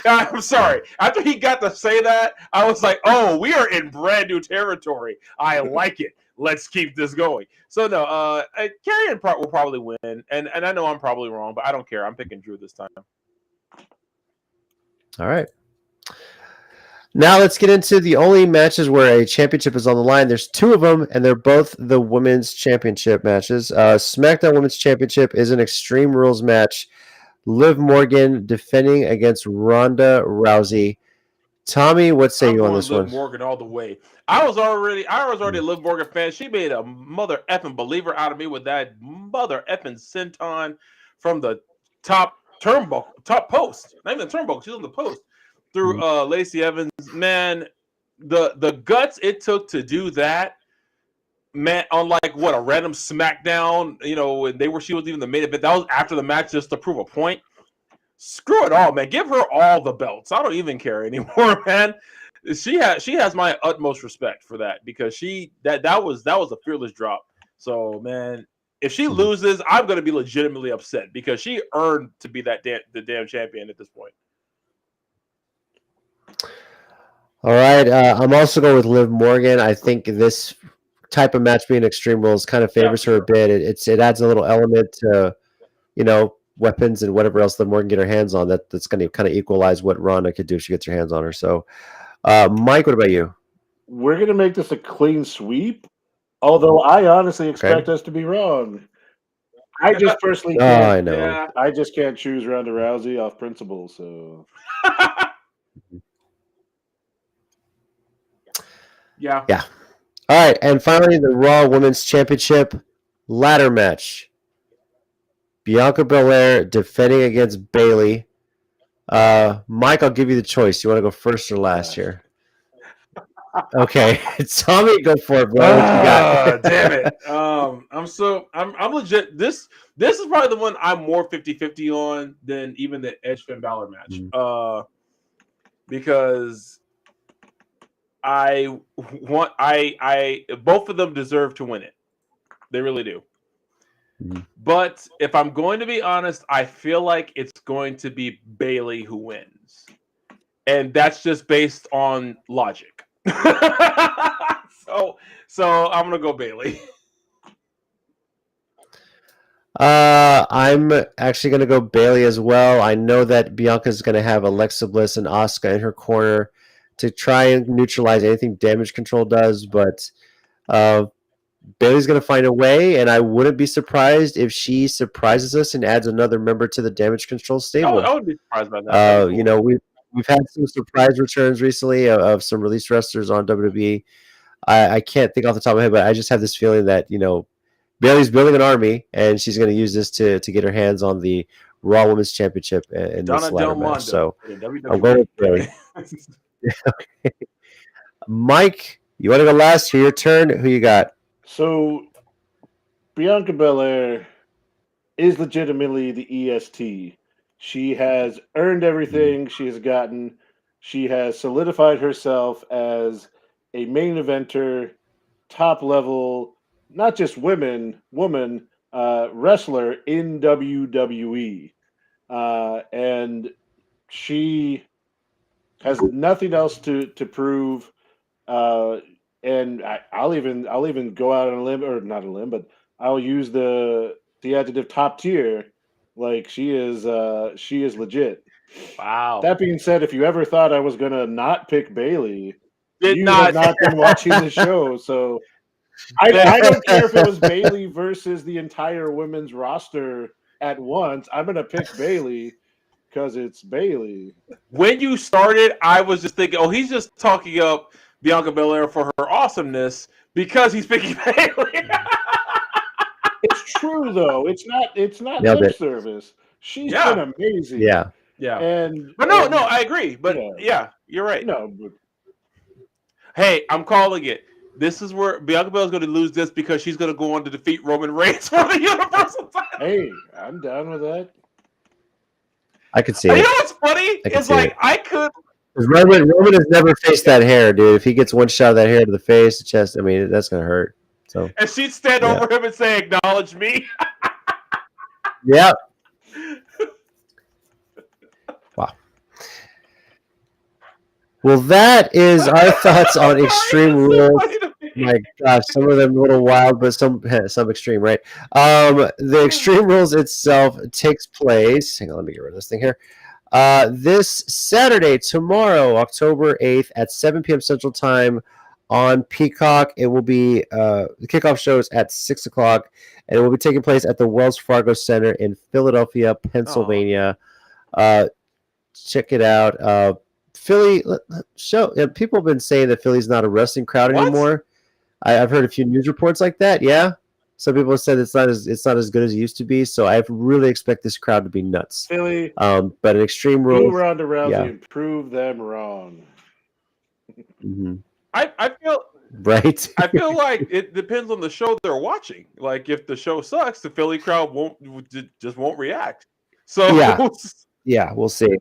C: I'm sorry. After he got to say that, I was like, oh, we are in brand new territory. I like it. Let's keep this going. So no, Karrion will probably win, and I know I'm probably wrong, but I don't care. I'm picking Drew this time.
B: All right. Now let's get into the only matches where a championship is on the line. There's 2 of them, and they're both the women's championship matches. SmackDown Women's Championship is an Extreme Rules match. Liv Morgan defending against Ronda Rousey. Tommy, what say you on this one?
C: Liv Morgan all the way. I was already a Liv Morgan fan. She made a mother effing believer out of me with that mother effing senton from the top post. Not even the turnbuckle. She's on the post through Lacey Evans. Man, the guts it took to do that. Man, on like what, a random SmackDown. When she was even the main event. That was after the match just to prove a point. Screw it all, man. Give her all the belts. I don't even care anymore, man. She has my utmost respect for that, because that was a fearless drop. So, man, if she loses, I'm going to be legitimately upset, because she earned to be the damn champion at this point.
B: All right, I'm also going with Liv Morgan. I think this type of match being Extreme Rules kind of favors her a bit. It adds a little element to, weapons and whatever else Liv Morgan get her hands on. That's going to kind of equalize what Ronda could do if she gets her hands on her. So, Mike, what about you?
D: We're going to make this a clean sweep, although I honestly expect us to be wrong. I just personally
B: Oh,
D: can't.
B: I know.
C: Yeah.
D: I just can't choose Ronda Rousey off principle. So
C: Yeah.
B: Yeah. All right, and finally, the Raw Women's Championship ladder match. Bianca Belair defending against Bayley. Mike, I'll give you the choice. You want to go first or last here? Okay, Tommy, go for it, bro. What you got?
C: Damn it. I'm legit. This is probably the one I'm more 50-50 on than even the Edge Finn Balor match. Because I both of them deserve to win it. They really do. But if I'm going to be honest, I feel like it's going to be Bayley who wins. And that's just based on logic. so I'm gonna go Bayley.
B: I'm actually going to go Bayley as well. I know that Bianca's going to have Alexa Bliss and Asuka in her corner to try and neutralize anything Damage Control does, but Bayley's going to find a way, and I wouldn't be surprised if she surprises us and adds another member to the Damage Control stable.
C: I would be surprised by that.
B: Cool. You know, we've had some surprise returns recently of some released wrestlers on WWE. I can't think off the top of my head, but I just have this feeling that, you know, Bayley's building an army, and she's going to use this to get her hands on the Raw Women's Championship in this ladder match. So I'm going with Bayley. Okay. Mike, you want to go last? Your turn. Who you got?
D: So Bianca Belair is legitimately the EST. She has earned everything she has gotten. She has solidified herself as a main eventer, top level, not just woman, wrestler in WWE. And she has nothing else to prove. And I'll even go out on a limb, or not a limb, but I'll use the adjective top tier. Like she is legit.
C: Wow.
D: That being said, if you ever thought I was gonna not pick Bayley,
C: Did
D: you
C: not.
D: have not been watching the show. So I don't care if it was Bayley versus the entire women's roster at once. I'm gonna pick Bayley because it's Bayley.
C: When you started, I was just thinking, oh, he's just talking up Bianca Belair for her awesomeness because he's picking Bayley.
D: It's true though. It's not
B: Nailed
D: lip
B: it.
D: service. She's been amazing.
B: Yeah.
C: But no, I agree. But yeah, you're right.
D: No, but
C: hey, I'm calling it. This is where Bianca Belair is going to lose this because she's going to go on to defeat Roman Reigns for the Universal title.
D: Hey, I'm down with that.
B: I could see
C: You
B: it.
C: know what's funny? It's like I could.
B: Roman has never faced that hair, dude. If he gets one shot of that hair to the face, the chest, I mean, that's gonna hurt. So,
C: and she'd stand over him and say, "Acknowledge me."
B: Yeah. Wow. Well, that is our thoughts on Extreme Rules. My gosh, some of them a little wild, but some extreme, right? The Extreme Rules itself takes place. Hang on, let me get rid of this thing here. This Saturday, tomorrow, October 8th at 7 p.m. Central Time on Peacock. It will be the kickoff show is at 6 o'clock, and it will be taking place at the Wells Fargo Center in Philadelphia, Pennsylvania. Check it out. Philly show. People have been saying that Philly's not a wrestling crowd anymore. I've heard a few news reports like that. Yeah, some people have said it's not as good as it used to be. So I really expect this crowd to be nuts.
D: Philly,
B: but an Extreme Rules.
D: Ronda Rousey and prove them wrong.
B: Mm-hmm.
C: I feel
B: right.
C: I feel like it depends on the show they're watching. Like if the show sucks, the Philly crowd won't react. So
B: yeah, we'll see.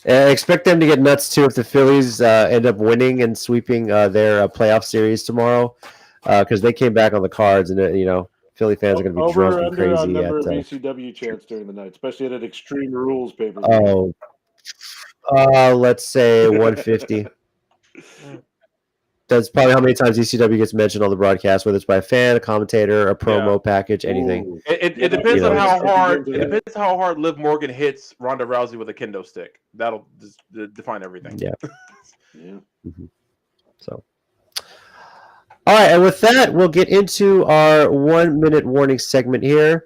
B: Expect them to get nuts too if the Phillies end up winning and sweeping their playoff series tomorrow, because they came back on the cards, and Philly fans are going to be drunk and crazy.
D: On number of ECW chants during the night, especially at an Extreme Rules pay-per-view.
B: Let's say 150. That's probably how many times ECW gets mentioned on the broadcast, whether it's by a fan, a commentator, a promo package, anything.
C: Ooh. It depends on how hard. It depends how hard Liv Morgan hits Ronda Rousey with a kendo stick. That'll just define everything.
B: Yeah. Mm-hmm. So, all right, and with that, we'll get into our 1 minute warning segment here.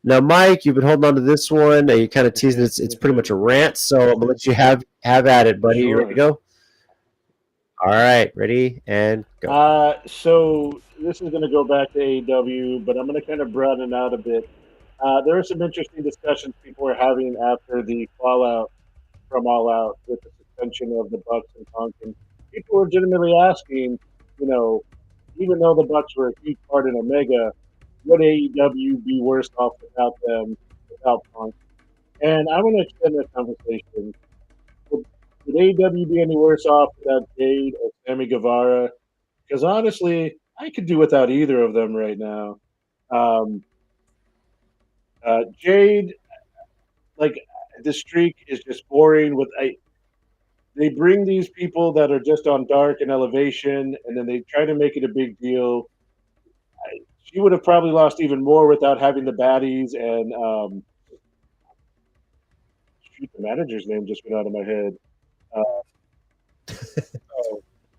B: Now, Mike, you've been holding on to this one. You kind of teased it. It's pretty much a rant, so I'm going to let you have at it, buddy. You ready to go? All right, ready and go.
D: So this is going to go back to AEW, but I'm going to kind of broaden it out a bit. There are some interesting discussions people were having after the fallout from All Out with the suspension of the Bucks and Punk, and people were legitimately asking, even though the Bucks were a huge part in Omega, would AEW be worse off without them, without Punk? And I want to extend that conversation. Would AEW be any worse off without Jade or Sammy Guevara? Because honestly, I could do without either of them right now. Jade, like the streak is just boring. They bring these people that are just on Dark and Elevation, and then they try to make it a big deal. She would have probably lost even more without having the baddies and shoot, the manager's name just went out of my head.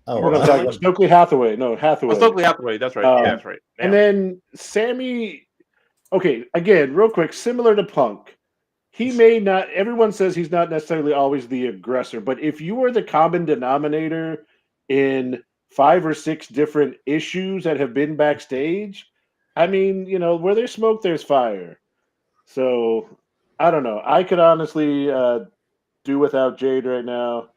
D: We're going to talk about Stokely Hathaway. No, Hathaway.
C: Stokely Hathaway. That's right. That's right.
D: Damn. And then Sammy. Okay, again, real quick, similar to Punk, he may not. Everyone says he's not necessarily always the aggressor, but if you are the common denominator in 5 or 6 different issues that have been backstage, I mean, where there's smoke, there's fire. So I don't know. I could honestly do without Jade right now.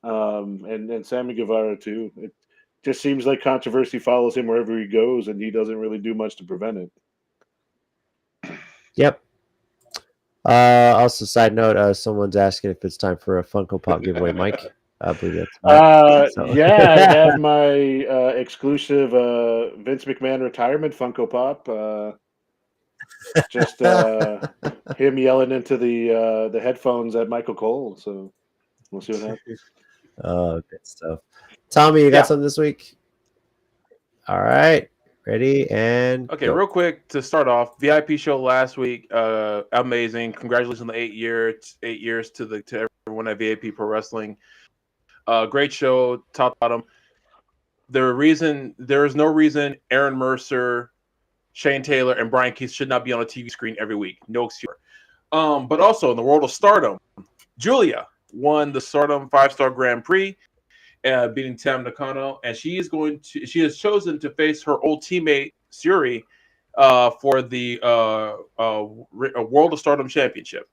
D: And Sammy Guevara too. It just seems like controversy follows him wherever he goes, and he doesn't really do much to prevent it.
B: Yep. Also, side note, someone's asking if it's time for a Funko Pop giveaway, Mike. I believe that's
D: yeah, I have my exclusive Vince McMahon retirement Funko Pop. Just him yelling into the headphones at Michael Cole. So we'll see what happens.
B: Oh, good stuff. Tommy, you got something this week? All right. Ready and
C: okay,
B: go.
C: Real quick to start off, VIP show last week, amazing. Congratulations on the 8 years to everyone at VIP Pro Wrestling. Great show, top to bottom. There is no reason Aaron Mercer, Shane Taylor, and Brian Keith should not be on a TV screen every week. No excuse. But also in the world of Stardom, Julia won the Stardom 5-star Grand Prix, beating Tam Nakano, and she has chosen to face her old teammate Suri for the World of Stardom Championship.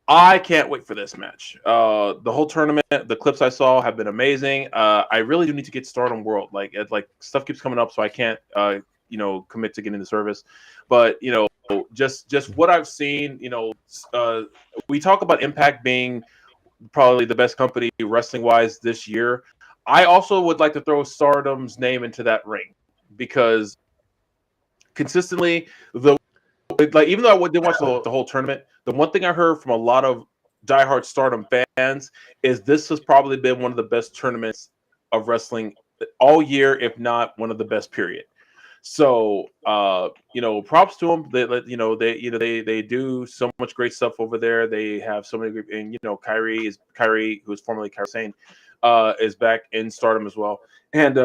C: I can't wait for this match. The whole tournament, the clips I saw have been amazing. I really do need to get Stardom World. Like stuff keeps coming up, so I can't commit to getting the service. But just what I've seen, we talk about Impact being probably the best company wrestling wise this year. I also would like to throw Stardom's name into that ring because consistently, even though I didn't watch the whole tournament, the one thing I heard from a lot of diehard Stardom fans is this has probably been one of the best tournaments of wrestling all year, if not one of the best. Period. So, props to them. They do so much great stuff over there. They have so many, and Kyrie, who's formerly Kyrie Sane, is back in Stardom as well. And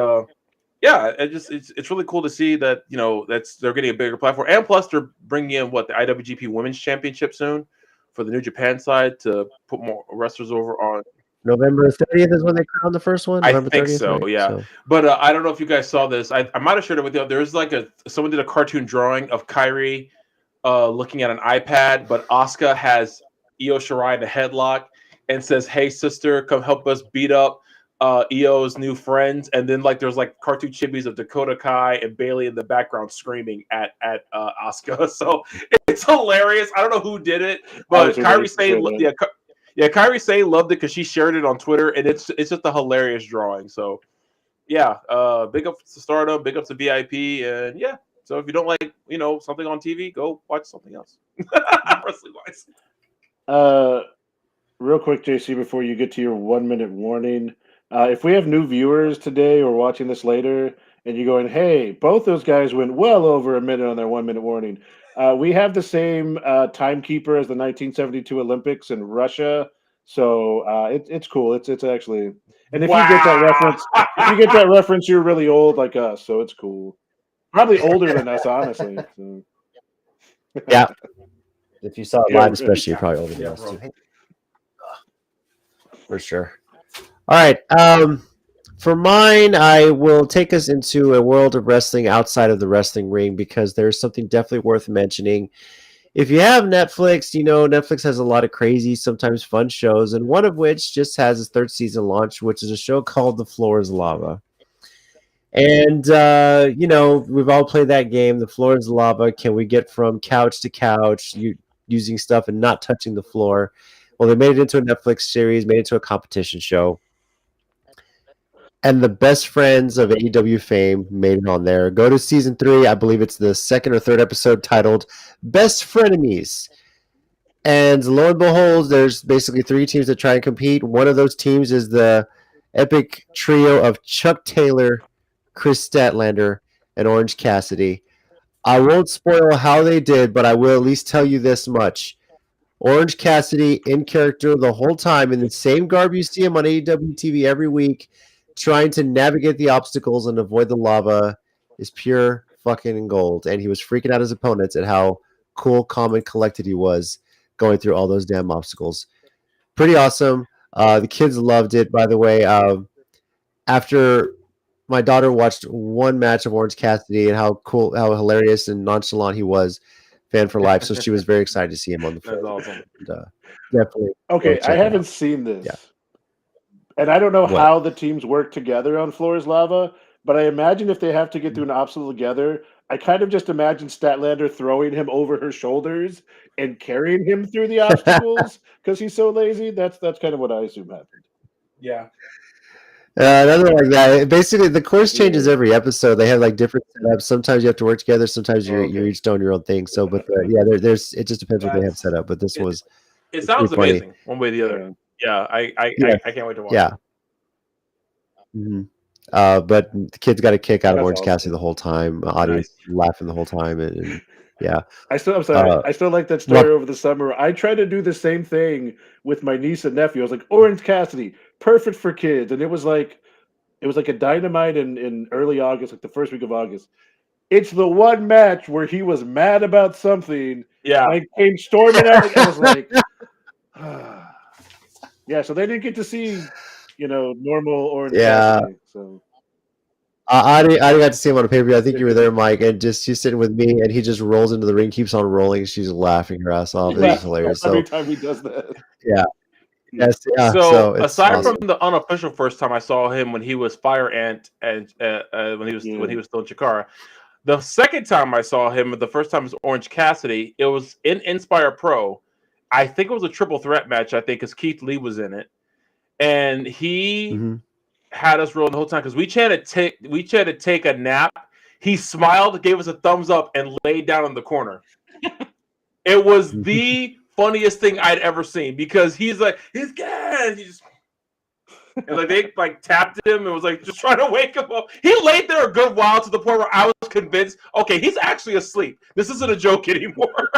C: it's really cool to see that they're getting a bigger platform, and plus they're bringing in the IWGP Women's Championship soon for the New Japan side to put more wrestlers over on.
B: November 30th is when they crown the first one. November
C: I think
B: 30th,
C: so,
B: right?
C: yeah. So. But I don't know if you guys saw this. I might have shared it with you. There's someone did a cartoon drawing of Kyrie looking at an iPad, but Asuka has Io Shirai in a headlock and says, "Hey sister, come help us beat up Io's new friends." And then there's cartoon chibis of Dakota Kai and Bailey in the background screaming at Asuka. So it's hilarious. I don't know who did it, but Kyrie Sane, Kyrie Sane loved it because she shared it on Twitter, and it's just a hilarious drawing. So, big up to Stardom, big up to VIP, and yeah. So if you don't like, something on TV, go watch something else. Wrestling wise.
D: Real quick, JC, before you get to your 1-minute warning, if we have new viewers today or watching this later, and you're going, "Hey, both those guys went well over a minute on their 1-minute warning." We have the same timekeeper as the 1972 Olympics in Russia, so it's cool. It's actually, and if you get that reference, you're really old like us, so it's cool. Probably older than us, honestly. So.
B: Yeah. If you saw it
D: Yeah,
B: live,
D: right.
B: especially, you probably
C: Yeah,
B: overdosed.
C: bro.
B: For sure. All right. For mine, I will take us into a world of wrestling outside of the wrestling ring because there's something definitely worth mentioning. If you have Netflix, you know Netflix has a lot of crazy, sometimes fun shows, and one of which just has its third season launch, which is a show called The Floor is Lava. And, we've all played that game. The floor is lava. Can we get from couch to couch using stuff and not touching the floor? Well, they made it into a Netflix series, made it into a competition show. And the best friends of AEW fame made it on there. Go to season 3. I believe it's the second or third episode titled Best Frenemies. And lo and behold, there's basically 3 teams that try and compete. One of those teams is the epic trio of Chuck Taylor, Chris Statlander, and Orange Cassidy. I won't spoil how they did, but I will at least tell you this much. Orange Cassidy in character the whole time in the same garb you see him on AEW TV every week, trying to navigate the obstacles and avoid the lava is pure fucking gold. And he was freaking out his opponents at how cool, calm, and collected he was going through all those damn obstacles. Pretty awesome. The kids loved it, by the way. After my daughter watched one match of Orange Cassidy and how cool, how hilarious and nonchalant he was, fan for life. So she was very excited to see him on the floor.
C: That's awesome.
B: And, definitely.
D: Okay,
B: check
D: I
B: it
D: haven't
B: out.
D: seen this.
B: Yeah.
D: And I don't know
B: What?
D: how the teams work together on Floor is Lava, but I imagine if they have to get through an obstacle together, I kind of just imagine Statlander throwing him over her shoulders and carrying him through the obstacles because he's so lazy. That's kind of what I assume happened.
C: Yeah.
B: Another like that. Basically, the course changes
D: Yeah.
B: every episode. They have like different setups. Sometimes you have to work together. Sometimes you're
D: Okay.
B: each doing your own thing. So, but there's it just depends what they have set up. But this was
C: It
B: it's
C: sounds
B: pretty funny.
C: amazing, one way or the other. Yeah, I can't wait to watch
B: Yeah.
C: it.
B: hmm But the kids got a kick out of
D: That's
B: Orange
D: awesome.
B: Cassidy the whole time. Audience laughing the whole time, and yeah.
D: I'm sorry.
B: Uh,
D: I still like that story over the summer. I tried to do the same thing with my niece and nephew. I was like, Orange Cassidy, perfect for kids. And it was like a Dynamite in early August, like the first week of August. It's the one match where he was mad about something.
C: Yeah.
D: And I came storming out. I was like, yeah. So they didn't get to see, normal Orange Cassidy. So
B: I got to see him on a pay-per-view. I think you were there, Mike, and just she's sitting with me, and he just rolls into the ring, keeps on rolling. She's laughing her ass off. It was hilarious.
D: Every
B: So
D: time he does that.
B: yeah, yes, yeah.
C: So
B: it's
C: aside
B: awesome.
C: from the unofficial first time I saw him when he was Fire Ant and when he was still in Chikara, the second time I saw him, the first time was Orange Cassidy. It was in Inspire Pro. I think it was a triple threat match. I think because Keith Lee was in it, and he had us rolling the whole time because we chanted take a nap. He smiled, gave us a thumbs up, and laid down in the corner. It was the funniest thing I'd ever seen because he's like, he's good. He just and like they like tapped him and was like just trying to wake him up. He laid there a good while to the point where I was convinced, okay, he's actually asleep. This isn't a joke anymore.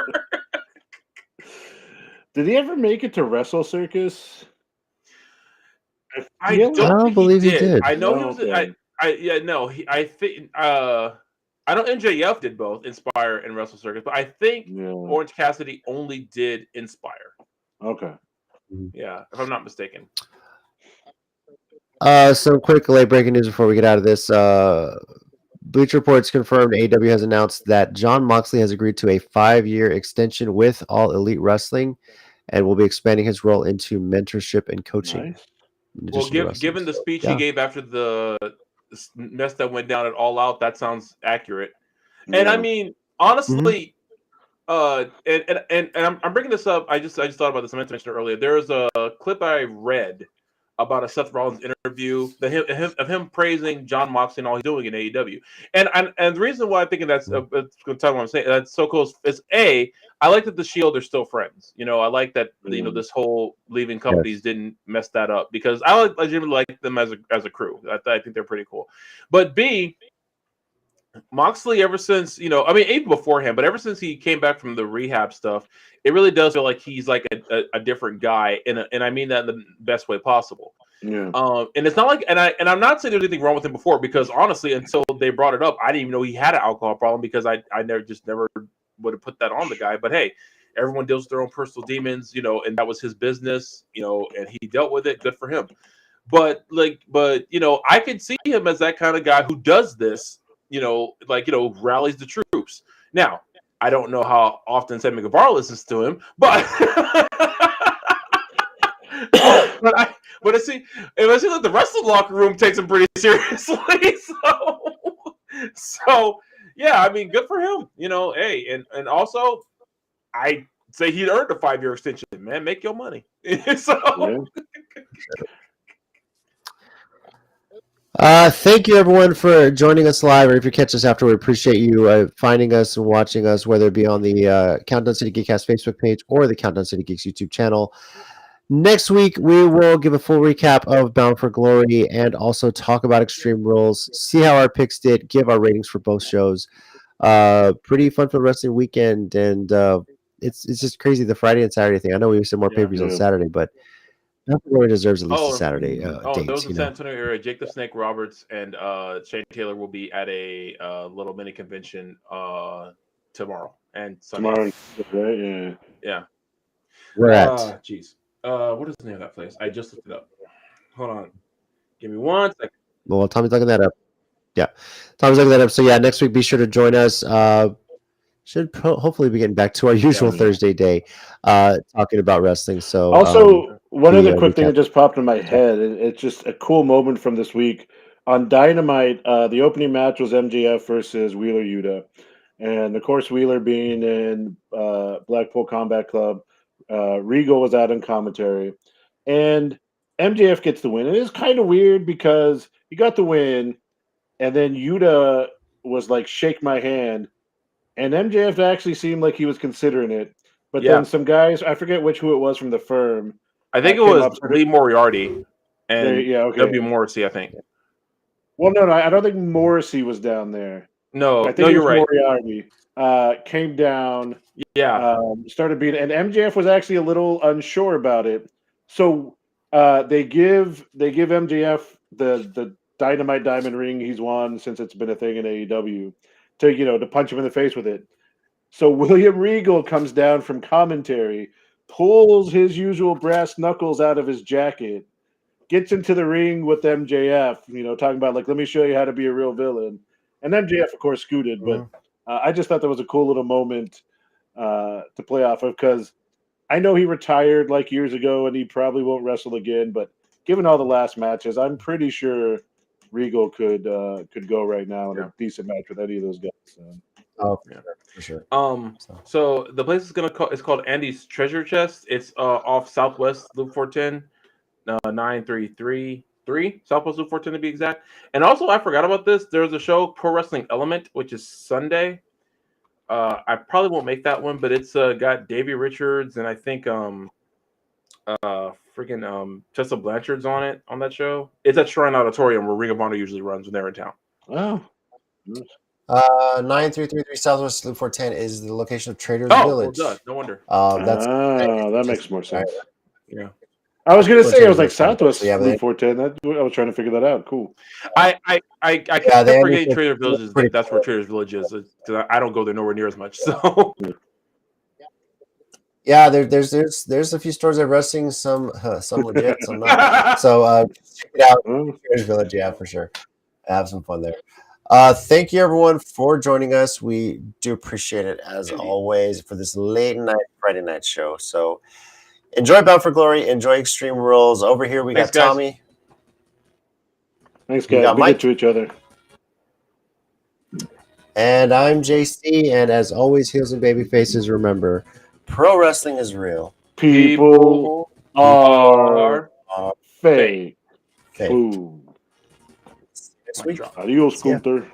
D: Did he ever make it to Wrestle Circus?
C: I don't
B: believe he did.
C: I know he was. I think. I know MJF did both Inspire and Wrestle Circus, but I think Orange Cassidy only did Inspire.
D: Okay.
C: Yeah, if I'm not mistaken.
B: Some quick late breaking news before we get out of this. Bleacher Reports confirmed AEW has announced that Jon Moxley has agreed to a 5-year extension with All Elite Wrestling and will be expanding his role into mentorship and coaching.
C: Well, given the speech he gave after the mess that went down at All Out, that sounds accurate. And I mean, honestly, and I'm bringing this up. I just thought about this. I meant to mention it earlier. There was a clip I read about a Seth Rollins interview of him praising Jon Moxley and all he's doing in AEW. And the reason why I'm thinking that's going to tell what I'm saying that's so cool is I like that the Shield are still friends. I like that this whole leaving companies didn't mess that up because I legitimately like them as a crew. I think they're pretty cool. But B, Moxley, ever since even beforehand, but ever since he came back from the rehab stuff, it really does feel like he's like a different guy, and I mean that in the best way possible.
D: Yeah.
C: And it's not like, and I'm not saying there's anything wrong with him before because honestly, until they brought it up, I didn't even know he had an alcohol problem because I never have put that on the guy. But hey, everyone deals with their own personal demons, and that was his business, and he dealt with it. Good for him. But I could see him as that kind of guy who does this, rallies the troops. Now, I don't know how often Sammy Guevara listens to him, but but if I see that the rest of the locker room takes him pretty seriously, so yeah, I mean, good for him, Hey, and also, I say he'd earned a 5-year extension. Man, make your money. So.
B: Thank you, everyone, for joining us live, or if you catch us after, we appreciate you finding us and watching us, whether it be on the Countdown City Geekcast Facebook page or the Countdown City Geeks YouTube channel. Next week, we will give a full recap of Bound for Glory and also talk about Extreme Rules, see how our picks did, give our ratings for both shows. Pretty fun for the rest of the weekend, and it's just crazy, the Friday and Saturday thing. I know we have some more pay-per-views on Saturday, but Bound for Glory deserves at least a Saturday date.
C: Those in San Antonio area, Jake the Snake Roberts and Shane Taylor will be at a little mini convention tomorrow and Sunday.
D: Tomorrow,
C: yeah.
B: Where at?
C: Jeez. What is the name of that place? I just looked it up. Hold on. Give me 1 second.
B: Well, Tommy's looking that up. Yeah. Tommy's looking that up. So, yeah, next week, be sure to join us. Should hopefully be getting back to our usual Thursday day talking about wrestling. So,
D: also, one other quick thing that just popped in my head. It's just a cool moment from this week. On Dynamite, the opening match was MJF versus Wheeler Yuta. And, of course, Wheeler being in Blackpool Combat Club, Regal was out in commentary. And MJF gets the win. And it's kind of weird because he got the win, and then Yuta was like, shake my hand. And MJF actually seemed like he was considering it. But then some guys, I forget who it was from the firm.
C: I think it was Lee Moriarty and W. Morrissey, I think.
D: Well, no, I don't think Morrissey was down there.
C: No,
D: I think
C: you're right.
D: Moriarty came down, started being, and MJF was actually a little unsure about it. So they give MJF the Dynamite Diamond ring he's won since it's been a thing in AEW to punch him in the face with it. So William Regal comes down from commentary, pulls his usual brass knuckles out of his jacket, gets into the ring with MJF, talking about, like, let me show you how to be a real villain. And MJF, of course, scooted, but I just thought that was a cool little moment to play off of, because I know he retired like years ago and he probably won't wrestle again, but given all the last matches, I'm pretty sure Regal could go right now in a decent match with any of those guys. So.
B: Oh, for sure.
C: So the place is it's called Andy's Treasure Chest. It's off Southwest Loop 410, 9333 Southwest Loop 410 to be exact. And also, I forgot about this. There's a show, Pro Wrestling Element, which is Sunday. I probably won't make that one, but it's got Davey Richards and I think Tessa Blanchard's on that show. It's at Shrine Auditorium where Ring of Honor usually runs when they're in town.
D: Oh.
B: 9333 Southwest Loop 410 is the location of Traders Village.
C: Well, no wonder.
D: That makes more sense.
C: Yeah.
D: I was gonna say, I was like Southwest Loop 410. I was trying to figure that out. Cool.
C: I kept forgetting Trader Village. That's where Traders Village is. Because I don't go there nowhere near as much. So.
B: Yeah, there's a few stores that are wrestling, some legit, some not. So check it out. Traders Village, yeah, for sure. Have some fun there. Thank you, everyone, for joining us. We do appreciate it, as always, for this late night Friday night show. So enjoy Bound for Glory. Enjoy Extreme Rules. Over here, we got Tommy.
D: Thanks, guys. Be good to each other.
B: And I'm JC. And as always, heels and baby faces, remember, pro wrestling is real.
D: People are fake.
B: Fake.
D: Ooh.
B: Next week.
D: Adios, Gunther.